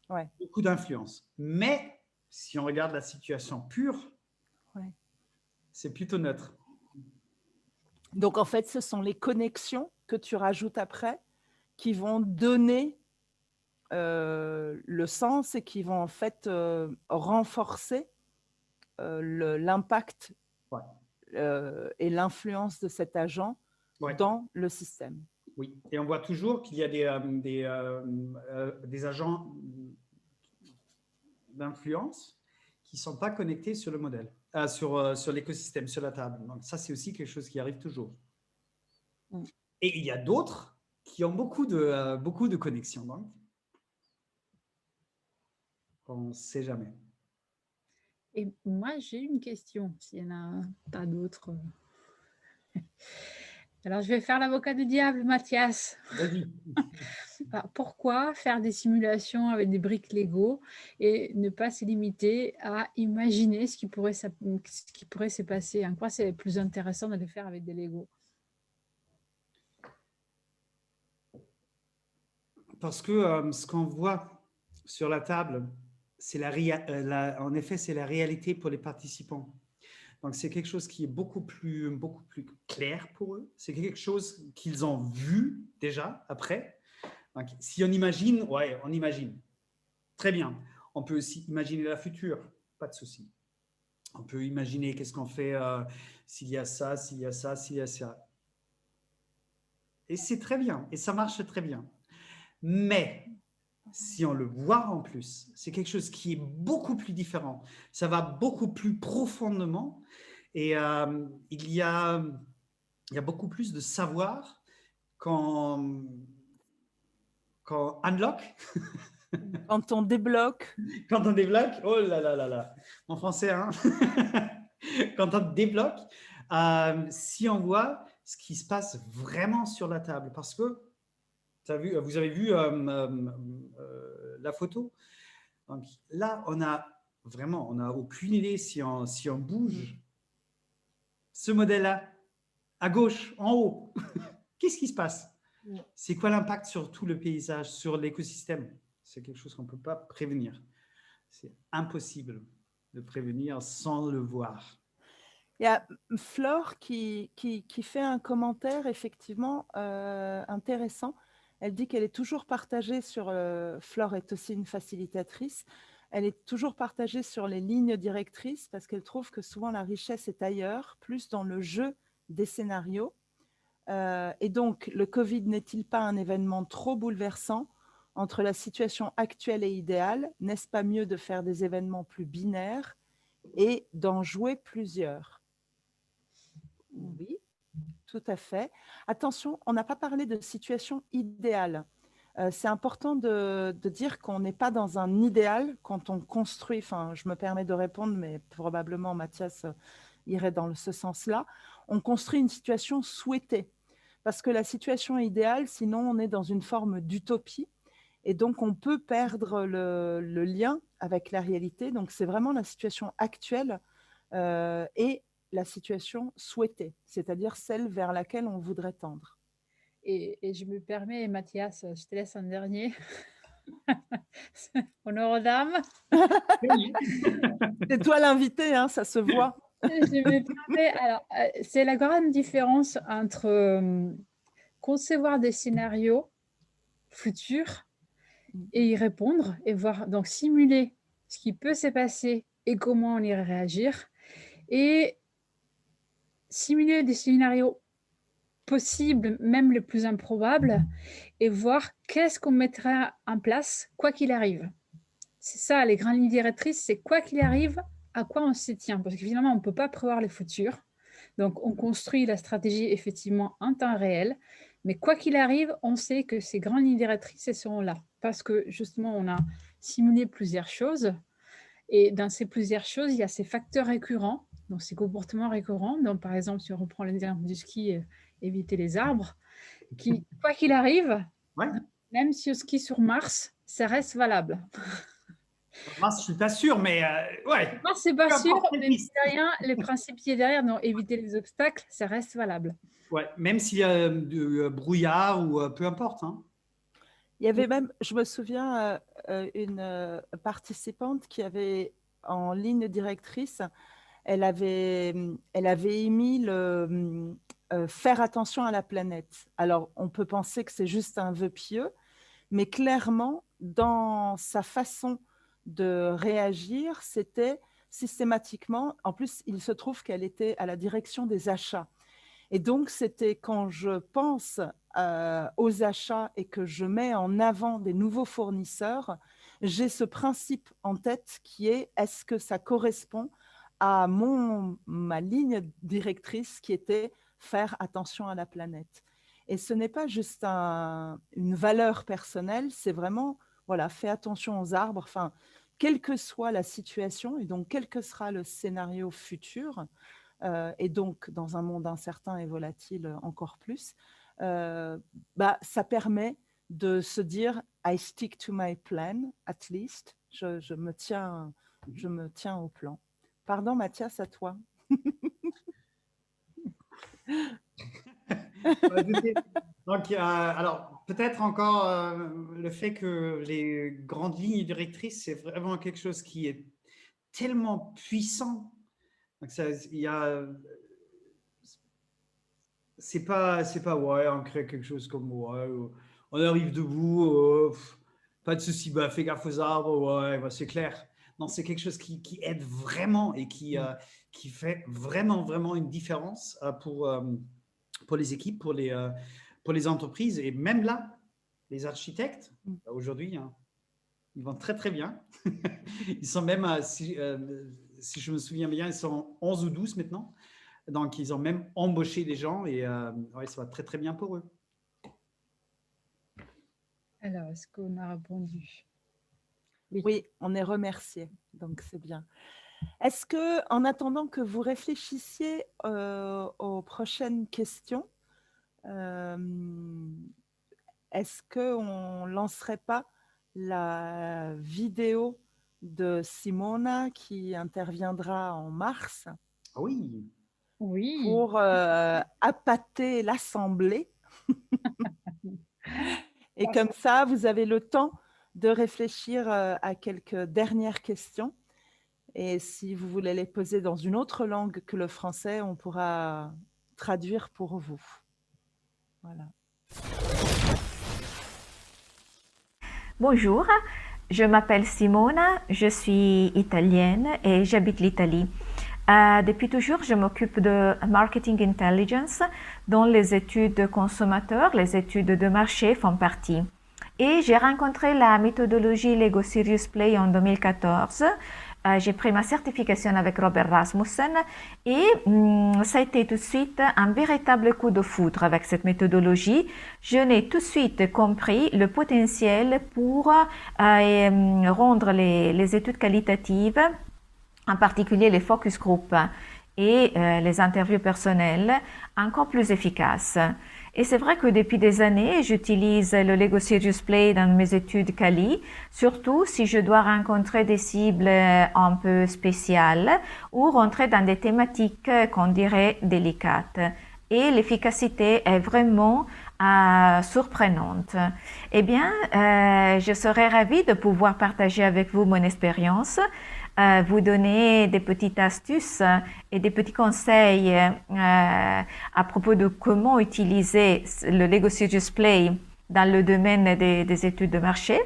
ouais. Beaucoup d'influence. Mais si on regarde la situation pure, ouais. C'est plutôt neutre. Donc en fait, ce sont les connexions que tu rajoutes après qui vont donner le sens et qui vont en fait renforcer l'impact et l'influence de cet agent dans le système. Oui, et on voit toujours qu'il y a des agents d'influence qui ne sont pas connectés sur le modèle, sur l'écosystème, sur la table. Donc ça, c'est aussi quelque chose qui arrive toujours. Et il y a d'autres qui ont beaucoup de connexions. Donc, on ne sait jamais. Et moi, j'ai une question, s'il n'y en a pas d'autres. Alors, je vais faire l'avocat du diable, Mathias. Vas-y. Alors, pourquoi faire des simulations avec des briques Lego et ne pas se limiter à imaginer ce qui pourrait se passer? En quoi c'est plus intéressant de le faire avec des Lego? Parce que ce qu'on voit sur la table, c'est en effet, c'est la réalité pour les participants. Donc, c'est quelque chose qui est beaucoup plus clair pour eux. C'est quelque chose qu'ils ont vu déjà après. Donc, si on imagine, ouais, on imagine. Très bien. On peut aussi imaginer la future, pas de souci. On peut imaginer qu'est-ce qu'on fait s'il y a ça, s'il y a ça, s'il y a ça. Et c'est très bien, et ça marche très bien. Mais si on le voit en plus, c'est quelque chose qui est beaucoup plus différent. Ça va beaucoup plus profondément et il y a beaucoup plus de savoir quand unlock. Quand on débloque. Quand on débloque, oh là là là là, en français, hein. Quand on débloque, si on voit ce qui se passe vraiment sur la table, parce que vous avez vu la photo. Donc là, on n'a aucune idée si on bouge ce modèle-là, à gauche, en haut. Qu'est-ce qui se passe? C'est quoi l'impact sur tout le paysage, sur l'écosystème? C'est quelque chose qu'on ne peut pas prévenir. C'est impossible de prévenir sans le voir. Il y a Flore qui fait un commentaire effectivement intéressant. Elle dit qu'elle est toujours partagée sur… Flore est aussi une facilitatrice. Elle est toujours partagée sur les lignes directrices parce qu'elle trouve que souvent la richesse est ailleurs, plus dans le jeu des scénarios. Et donc, le Covid n'est-il pas un événement trop bouleversant entre la situation actuelle et idéale? N'est-ce pas mieux de faire des événements plus binaires et d'en jouer plusieurs? Oui, tout à fait. Attention, on n'a pas parlé de situation idéale. C'est important de dire qu'on n'est pas dans un idéal quand on construit, enfin, je me permets de répondre, mais probablement Mathias irait dans ce sens-là. On construit une situation souhaitée, parce que la situation est idéale, sinon on est dans une forme d'utopie, et donc on peut perdre le lien avec la réalité. Donc c'est vraiment la situation actuelle et la situation souhaitée, c'est-à-dire celle vers laquelle on voudrait tendre. Et je me permets, Mathias, je te laisse en dernier. Honneur aux dames. C'est toi l'invité, hein, ça se voit. Je me permets, alors, c'est la grande différence entre concevoir des scénarios futurs et y répondre et voir, donc simuler ce qui peut se passer et comment on irait réagir, et simuler des scénarios possibles, même les plus improbables, et voir qu'est-ce qu'on mettra en place, quoi qu'il arrive. C'est ça, les grandes lignes directrices, c'est quoi qu'il arrive, à quoi on s'y tient. Parce que finalement, on ne peut pas prévoir le futur. Donc, on construit la stratégie effectivement en temps réel. Mais quoi qu'il arrive, on sait que ces grandes lignes directrices, elles seront là. Parce que justement, on a simulé plusieurs choses. Et dans ces plusieurs choses, il y a ces facteurs récurrents, donc ces comportements récurrents. Donc, par exemple, si on reprend l'exemple du ski, éviter les arbres, qui, quoi qu'il arrive, Ouais. même si on skie sur Mars, ça reste valable. Moi, je suis pas sûr, mais ouais. Moi, c'est pas Peu sûr, importe mais derrière, les principes qui est derrière, non, éviter les obstacles, ça reste valable. Ouais, même s'il y a du brouillard ou peu importe. Hein. Il y avait même, je me souviens, une participante qui avait en ligne directrice, elle avait émis le faire attention à la planète. Alors, on peut penser que c'est juste un vœu pieux, mais clairement, dans sa façon de réagir, c'était systématiquement, en plus, il se trouve qu'elle était à la direction des achats. Et donc, c'était quand je pense aux achats et que je mets en avant des nouveaux fournisseurs, j'ai ce principe en tête qui est, est-ce que ça correspond à ma ligne directrice qui était faire attention à la planète. Et ce n'est pas juste une valeur personnelle, c'est vraiment, voilà, fais attention aux arbres, enfin, quelle que soit la situation et donc quel que sera le scénario futur, et donc dans un monde incertain et volatile encore plus, ça permet de se dire I stick to my plan, at least, je me tiens au plan. Pardon Mathias, à toi. Donc, alors, peut-être encore le fait que les grandes lignes directrices, c'est vraiment quelque chose qui est tellement puissant. Donc, il y a, c'est pas, ouais, on crée quelque chose comme, ouais, on arrive debout, pas de souci, bah, fais gaffe aux arbres, ouais, bah, c'est clair. Non, c'est quelque chose qui aide vraiment et qui fait vraiment, vraiment une différence pour les équipes, pour les entreprises. Et même là, les architectes, aujourd'hui, hein, ils vont très, très bien. Ils sont même, si je me souviens bien, ils sont 11 ou 12 maintenant. Donc, ils ont même embauché des gens et ouais, ça va très, très bien pour eux. Alors, est-ce qu'on a répondu? Oui, on est remercié, donc c'est bien. Est-ce que, en attendant que vous réfléchissiez aux prochaines questions, est-ce qu'on ne lancerait pas la vidéo de Simona qui interviendra en mars? Oui. Oui. Pour appâter l'Assemblée. Et comme ça, vous avez le temps de réfléchir à quelques dernières questions. Et si vous voulez les poser dans une autre langue que le français, on pourra traduire pour vous. Voilà. Bonjour, je m'appelle Simona, je suis italienne et j'habite l'Italie. Depuis toujours, je m'occupe de marketing intelligence dont les études consommateurs, les études de marché font partie. Et j'ai rencontré la méthodologie Lego Serious Play en 2014. J'ai pris ma certification avec Robert Rasmussen et ça a été tout de suite un véritable coup de foudre avec cette méthodologie. Je n'ai tout de suite compris le potentiel pour rendre les études qualitatives, en particulier les focus group. et les interviews personnelles encore plus efficaces. Et c'est vrai que depuis des années, j'utilise le Lego Serious Play dans mes études Cali, surtout si je dois rencontrer des cibles un peu spéciales ou rentrer dans des thématiques qu'on dirait délicates. Et l'efficacité est vraiment surprenante. Eh bien, je serais ravie de pouvoir partager avec vous mon expérience, vous donner des petites astuces et des petits conseils à propos de comment utiliser le Lego Serious Play dans le domaine des études de marché.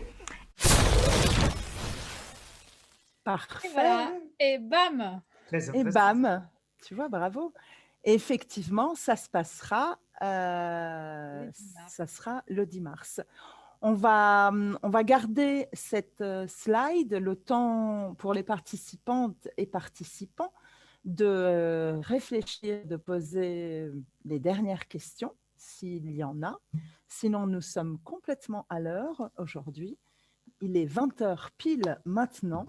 Parfait. Et voilà, et bam! Et bam, tu vois, bravo. Et effectivement, ça se passera, ça sera le 10 mars. On va garder cette slide, le temps pour les participantes et participants de réfléchir, de poser les dernières questions, s'il y en a. Sinon, nous sommes complètement à l'heure aujourd'hui. Il est 20h pile maintenant.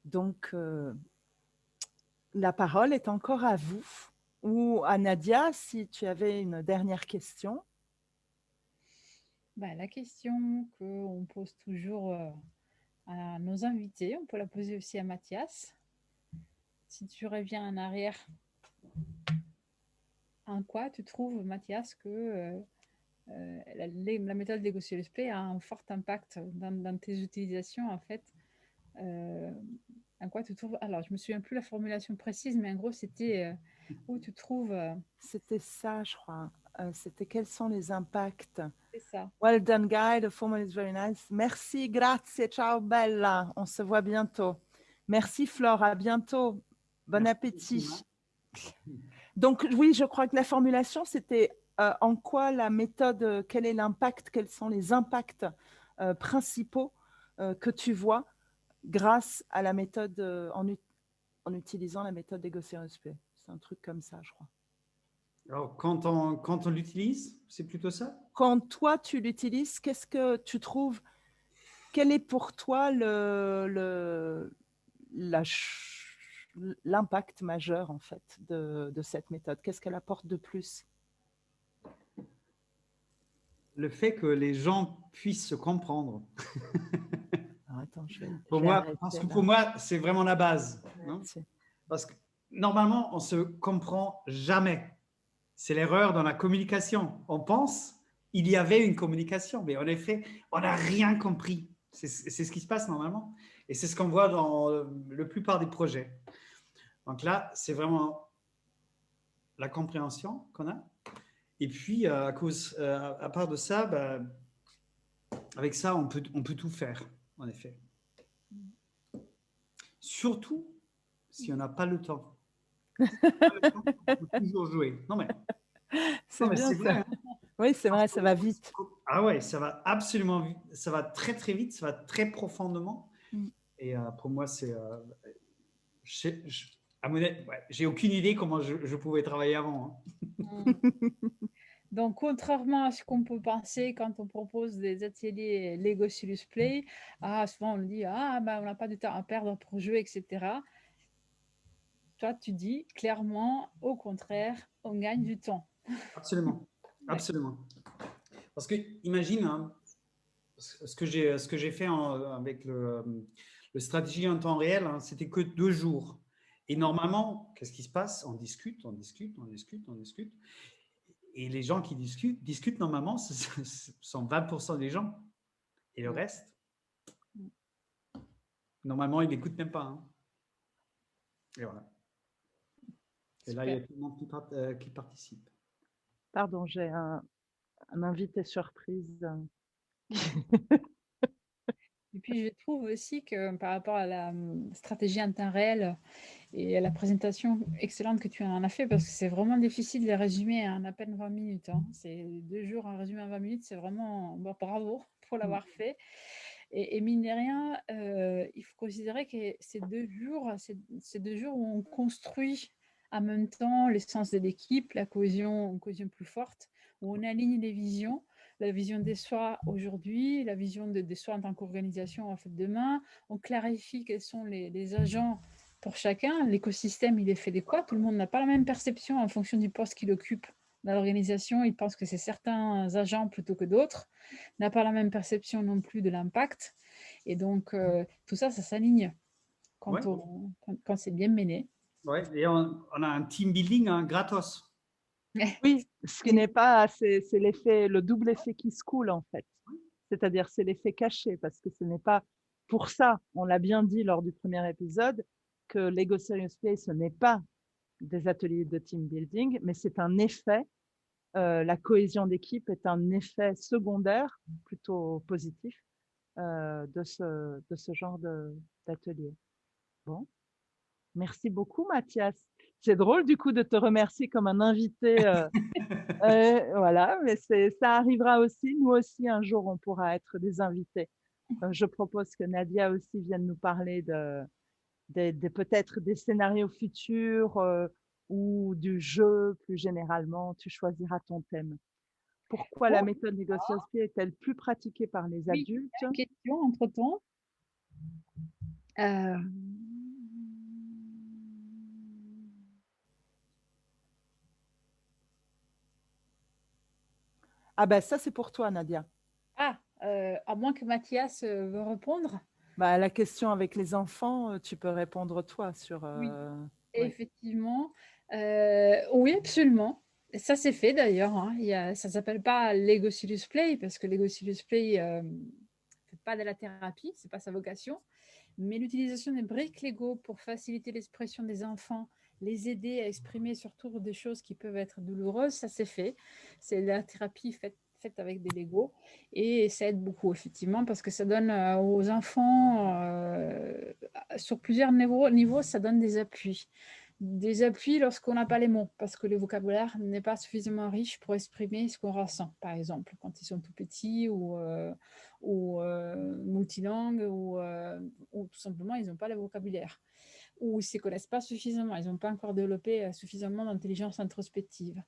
Donc, la parole est encore à vous. Ou à Nadia, si tu avais une dernière question. La question qu'on pose toujours à nos invités, on peut la poser aussi à Mathias. Si tu reviens en arrière, en quoi tu trouves, Mathias, que la méthode Lego Serious Play a un fort impact dans tes utilisations, en fait? En quoi tu trouves... Alors, je ne me souviens plus la formulation précise, mais en gros, c'était où tu trouves... C'était ça, je crois. C'était quels sont les impacts. C'est ça. Well done, Guy. The formal is very nice. Merci, grazie. Ciao, bella. On se voit bientôt. Merci, Flore. À bientôt. Bon appétit. Donc, oui, je crois que la formulation, c'était en quoi la méthode, quel est l'impact, quels sont les impacts principaux que tu vois grâce à la méthode, en utilisant la méthode Lego Serious Play. C'est un truc comme ça, je crois. Alors, quand on l'utilise, c'est plutôt ça? Quand toi, tu l'utilises, qu'est-ce que tu trouves? Quel est pour toi l'impact majeur, en fait, de cette méthode? Qu'est-ce qu'elle apporte de plus? Le fait que les gens puissent se comprendre. Alors, attends, Parce que pour moi, c'est vraiment la base. Hein? Parce que normalement, on ne se comprend jamais. C'est l'erreur dans la communication. On pense il y avait une communication, mais en effet, on n'a rien compris. C'est ce qui se passe normalement. Et c'est ce qu'on voit dans la plupart des projets. Donc là, c'est vraiment la compréhension qu'on a. Et puis, à part de ça, avec ça, on peut tout faire, en effet. Surtout si on n'a pas le temps. Si on n'a pas le temps, on peut toujours jouer. Non, mais c'est vrai. Hein. Oui, c'est vrai, ça va vite. Ah ouais, ça va absolument vite. Ça va très, très vite. Ça va très profondément. Et pour moi, c'est... j'ai aucune idée comment je pouvais travailler avant. Hein. Donc, contrairement à ce qu'on peut penser quand on propose des ateliers Lego Serious Play, souvent on dit on n'a pas de temps à perdre pour jouer, etc. Toi, tu dis clairement, au contraire, on gagne du temps. Absolument, absolument. Parce que imagine hein, ce que j'ai fait avec le stratégie en temps réel, hein, c'était que 2 jours. Et normalement, qu'est-ce qui se passe? On discute. Et les gens qui discutent normalement, ce sont 20% des gens. Et le reste, normalement, ils n'écoutent même pas. Hein. Et voilà. Et là, il y a tout le monde qui participe. Pardon, j'ai un invité surprise. Et puis, je trouve aussi que par rapport à la stratégie en temps réel et à la présentation excellente que tu en as fait, parce que c'est vraiment difficile de les résumer en à peine 20 minutes. Hein. C'est 2 jours à résumer en 20 minutes, c'est vraiment bravo pour l'avoir fait. Et mine de rien, il faut considérer que ces 2 jours, c'est 2 jours où on construit en même temps l'essence de l'équipe, la cohésion plus forte, où on aligne les visions. La vision des soins aujourd'hui, la vision des soins en tant qu'organisation en fait demain. On clarifie quels sont les agents pour chacun. L'écosystème, il est fait de quoi? Tout le monde n'a pas la même perception en fonction du poste qu'il occupe dans l'organisation. Il pense que c'est certains agents plutôt que d'autres. N'a pas la même perception non plus de l'impact. Et donc, tout ça, ça s'aligne quand, quand c'est bien mené. Ouais, et on a un team building gratos. Oui, ce qui n'est pas, c'est l'effet, le double effet qui se coule en fait. C'est-à-dire, c'est l'effet caché parce que ce n'est pas pour ça, on l'a bien dit lors du premier épisode, que Lego Serious Play, ce n'est pas des ateliers de team building, mais c'est un effet. La cohésion d'équipe est un effet secondaire, plutôt positif, de ce genre d'atelier. Bon. Merci beaucoup, Mathias. C'est drôle, du coup, de te remercier comme un invité. Voilà, mais ça arrivera aussi. Nous aussi, un jour, on pourra être des invités. Je propose que Nadia aussi vienne nous parler peut-être des scénarios futurs ou du jeu plus généralement. Tu choisiras ton thème. Pourquoi la méthode négociation est-elle plus pratiquée par les adultes? Une question entre-temps. Ah ben ça, c'est pour toi, Nadia. Ah, à moins que Mathias veut répondre. Bah, la question avec les enfants, tu peux répondre toi sur… Oui, oui. effectivement. Oui, absolument. Et ça, c'est fait d'ailleurs. Hein. Ça ne s'appelle pas Lego Serious Play parce que Lego Serious Play ne fait pas de la thérapie, ce n'est pas sa vocation. Mais l'utilisation des briques Lego pour faciliter l'expression des enfants, les aider à exprimer surtout des choses qui peuvent être douloureuses, ça c'est fait. C'est la thérapie faite avec des Lego et ça aide beaucoup effectivement parce que ça donne aux enfants sur plusieurs niveaux, ça donne des appuis. Des appuis lorsqu'on n'a pas les mots, parce que le vocabulaire n'est pas suffisamment riche pour exprimer ce qu'on ressent, par exemple, quand ils sont tout petits ou multilingues ou tout simplement ils n'ont pas le vocabulaire ou ils ne se connaissent pas suffisamment, ils n'ont pas encore développé suffisamment d'intelligence introspective.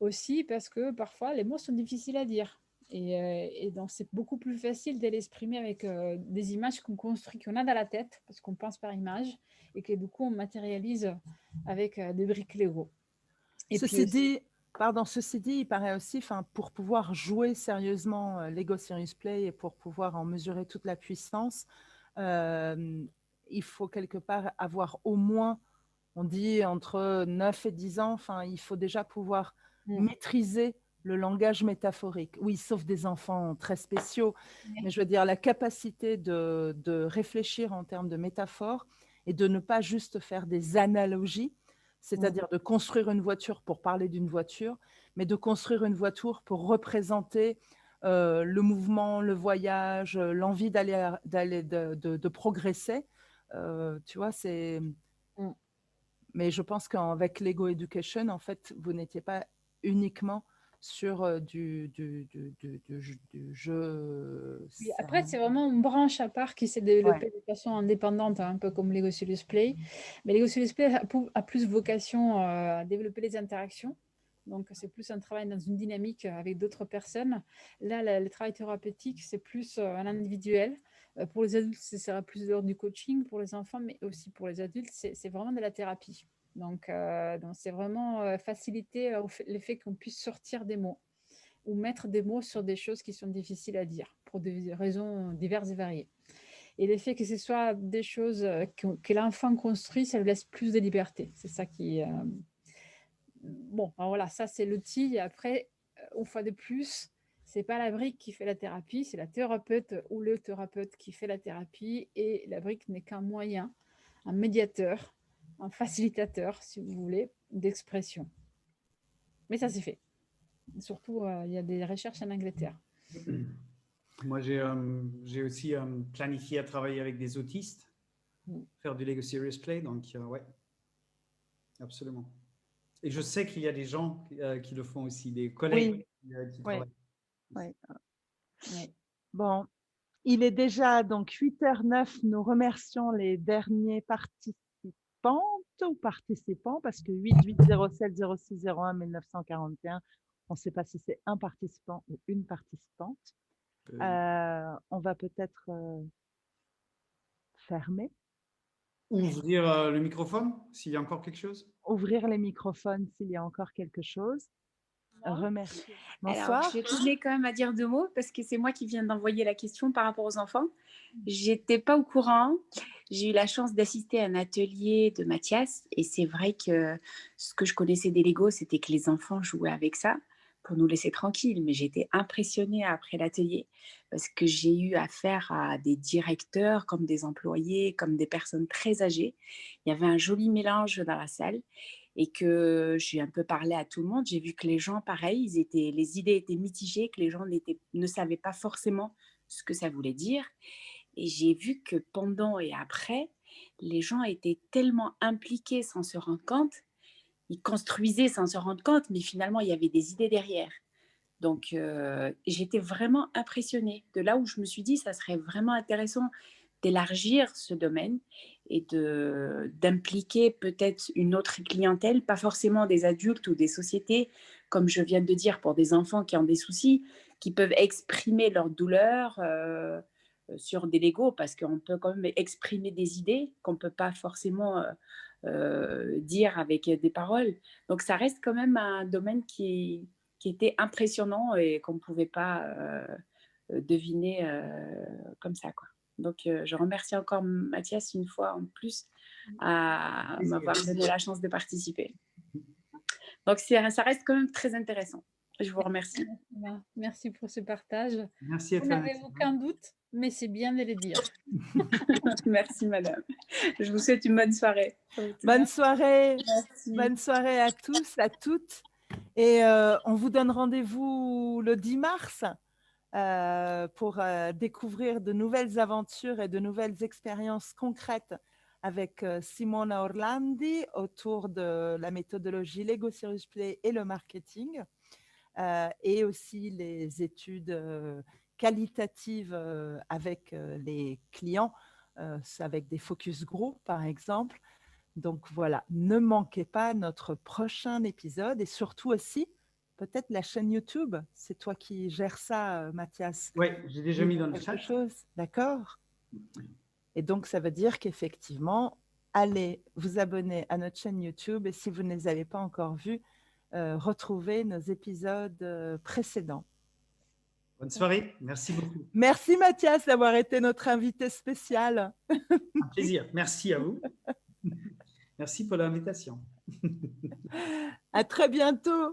Aussi parce que parfois les mots sont difficiles à dire. Et donc, c'est beaucoup plus facile de l'exprimer avec des images qu'on construit, qu'on a dans la tête, parce qu'on pense par image, et que du coup, on matérialise avec des briques Lego. Et ceci dit, il paraît aussi, pour pouvoir jouer sérieusement Lego Serious Play et pour pouvoir en mesurer toute la puissance, il faut quelque part avoir au moins, on dit entre 9 et 10 ans, il faut déjà pouvoir maîtriser le langage métaphorique. Oui, sauf des enfants très spéciaux, mais je veux dire la capacité de réfléchir en termes de métaphores et de ne pas juste faire des analogies, c'est-à-dire de construire une voiture pour parler d'une voiture, mais de construire une voiture pour représenter le mouvement, le voyage, l'envie de progresser. Tu vois, c'est… Mais je pense qu'avec Lego Education, en fait, vous n'étiez pas uniquement sur du jeu. Oui, après, c'est vraiment une branche à part qui s'est développée de façon indépendante, un peu comme Lego Serious Play. Mais Lego Serious Play a plus vocation à développer les interactions. Donc, c'est plus un travail dans une dynamique avec d'autres personnes. Là, le travail thérapeutique, c'est plus un individuel. Pour les adultes, ce sera plus de l'ordre du coaching. Pour les enfants, mais aussi pour les adultes, c'est vraiment de la thérapie. Donc c'est vraiment faciliter le fait qu'on puisse sortir des mots ou mettre des mots sur des choses qui sont difficiles à dire pour des raisons diverses et variées. Et le fait que ce soit des choses que l'enfant construit, ça lui laisse plus de liberté. C'est ça qui… Bon, voilà, ça c'est l'outil. Et après, une fois de plus, c'est pas la brique qui fait la thérapie, c'est la thérapeute ou le thérapeute qui fait la thérapie. Et la brique n'est qu'un moyen, un médiateur, un facilitateur, si vous voulez, d'expression. Mais ça c'est fait. Surtout, il y a des recherches en Angleterre. Moi, j'ai aussi planifié à travailler avec des autistes, faire du Lego Serious Play, donc ouais, absolument. Et je sais qu'il y a des gens qui le font aussi, des collègues qui travaillent. Oui. Bon, il est déjà donc 8h09. Nous remercions les derniers participantes ou participants parce que 8807 06 01 1941, on ne sait pas si c'est un participant ou une participante. On va peut-être fermer Ouvrir le microphone, s'il y a encore quelque chose. Ouvrir les microphones s'il y a encore quelque chose. Remercier. Alors, Bonsoir. je tenais quand même à dire 2 mots parce que c'est moi qui viens d'envoyer la question par rapport aux enfants. J'étais pas au courant. J'ai eu la chance d'assister à un atelier de Mathias et c'est vrai que ce que je connaissais des Legos, c'était que les enfants jouaient avec ça pour nous laisser tranquilles. Mais j'étais impressionnée après l'atelier parce que j'ai eu affaire à des directeurs, comme des employés, comme des personnes très âgées. Il y avait un joli mélange dans la salle et que j'ai un peu parlé à tout le monde. J'ai vu que les gens, pareil, les idées étaient mitigées, que les gens ne savaient pas forcément ce que ça voulait dire. Et j'ai vu que pendant et après, les gens étaient tellement impliqués sans se rendre compte. Ils construisaient sans se rendre compte, mais finalement, il y avait des idées derrière. Donc, j'étais vraiment impressionnée. De là où je me suis dit, ça serait vraiment intéressant d'élargir ce domaine et d'impliquer peut-être une autre clientèle, pas forcément des adultes ou des sociétés, comme je viens de dire, pour des enfants qui ont des soucis, qui peuvent exprimer leur douleur sur des Legos, parce qu'on peut quand même exprimer des idées qu'on ne peut pas forcément dire avec des paroles. Donc, ça reste quand même un domaine qui était impressionnant et qu'on ne pouvait pas deviner comme ça, quoi. Donc, je remercie encore Mathias une fois en plus à m'avoir donné la chance de participer. Donc, ça reste quand même très intéressant. Je vous remercie. Merci pour ce partage. Merci à Vous toi. n'avez aucun doute, mais c'est bien de le dire. Merci, madame. Je vous souhaite une bonne soirée. Bonne soirée. Merci. Bonne soirée à tous, à toutes. Et on vous donne rendez-vous le 10 mars pour découvrir de nouvelles aventures et de nouvelles expériences concrètes avec Simona Orlandi autour de la méthodologie Lego Serious Play et le marketing, et aussi les études qualitatives avec les clients, avec des focus group par exemple. Donc voilà, ne manquez pas notre prochain épisode et surtout aussi peut-être la chaîne YouTube. C'est toi qui gères ça, Mathias. Oui, j'ai déjà mis dans le chat. D'accord. Et donc, ça veut dire qu'effectivement, allez vous abonner à notre chaîne YouTube et si vous ne les avez pas encore vus, retrouvez nos épisodes précédents. Bonne soirée, merci beaucoup. Merci Mathias d'avoir été notre invité spécial. Un plaisir, merci à vous. Merci pour l'invitation. À très bientôt.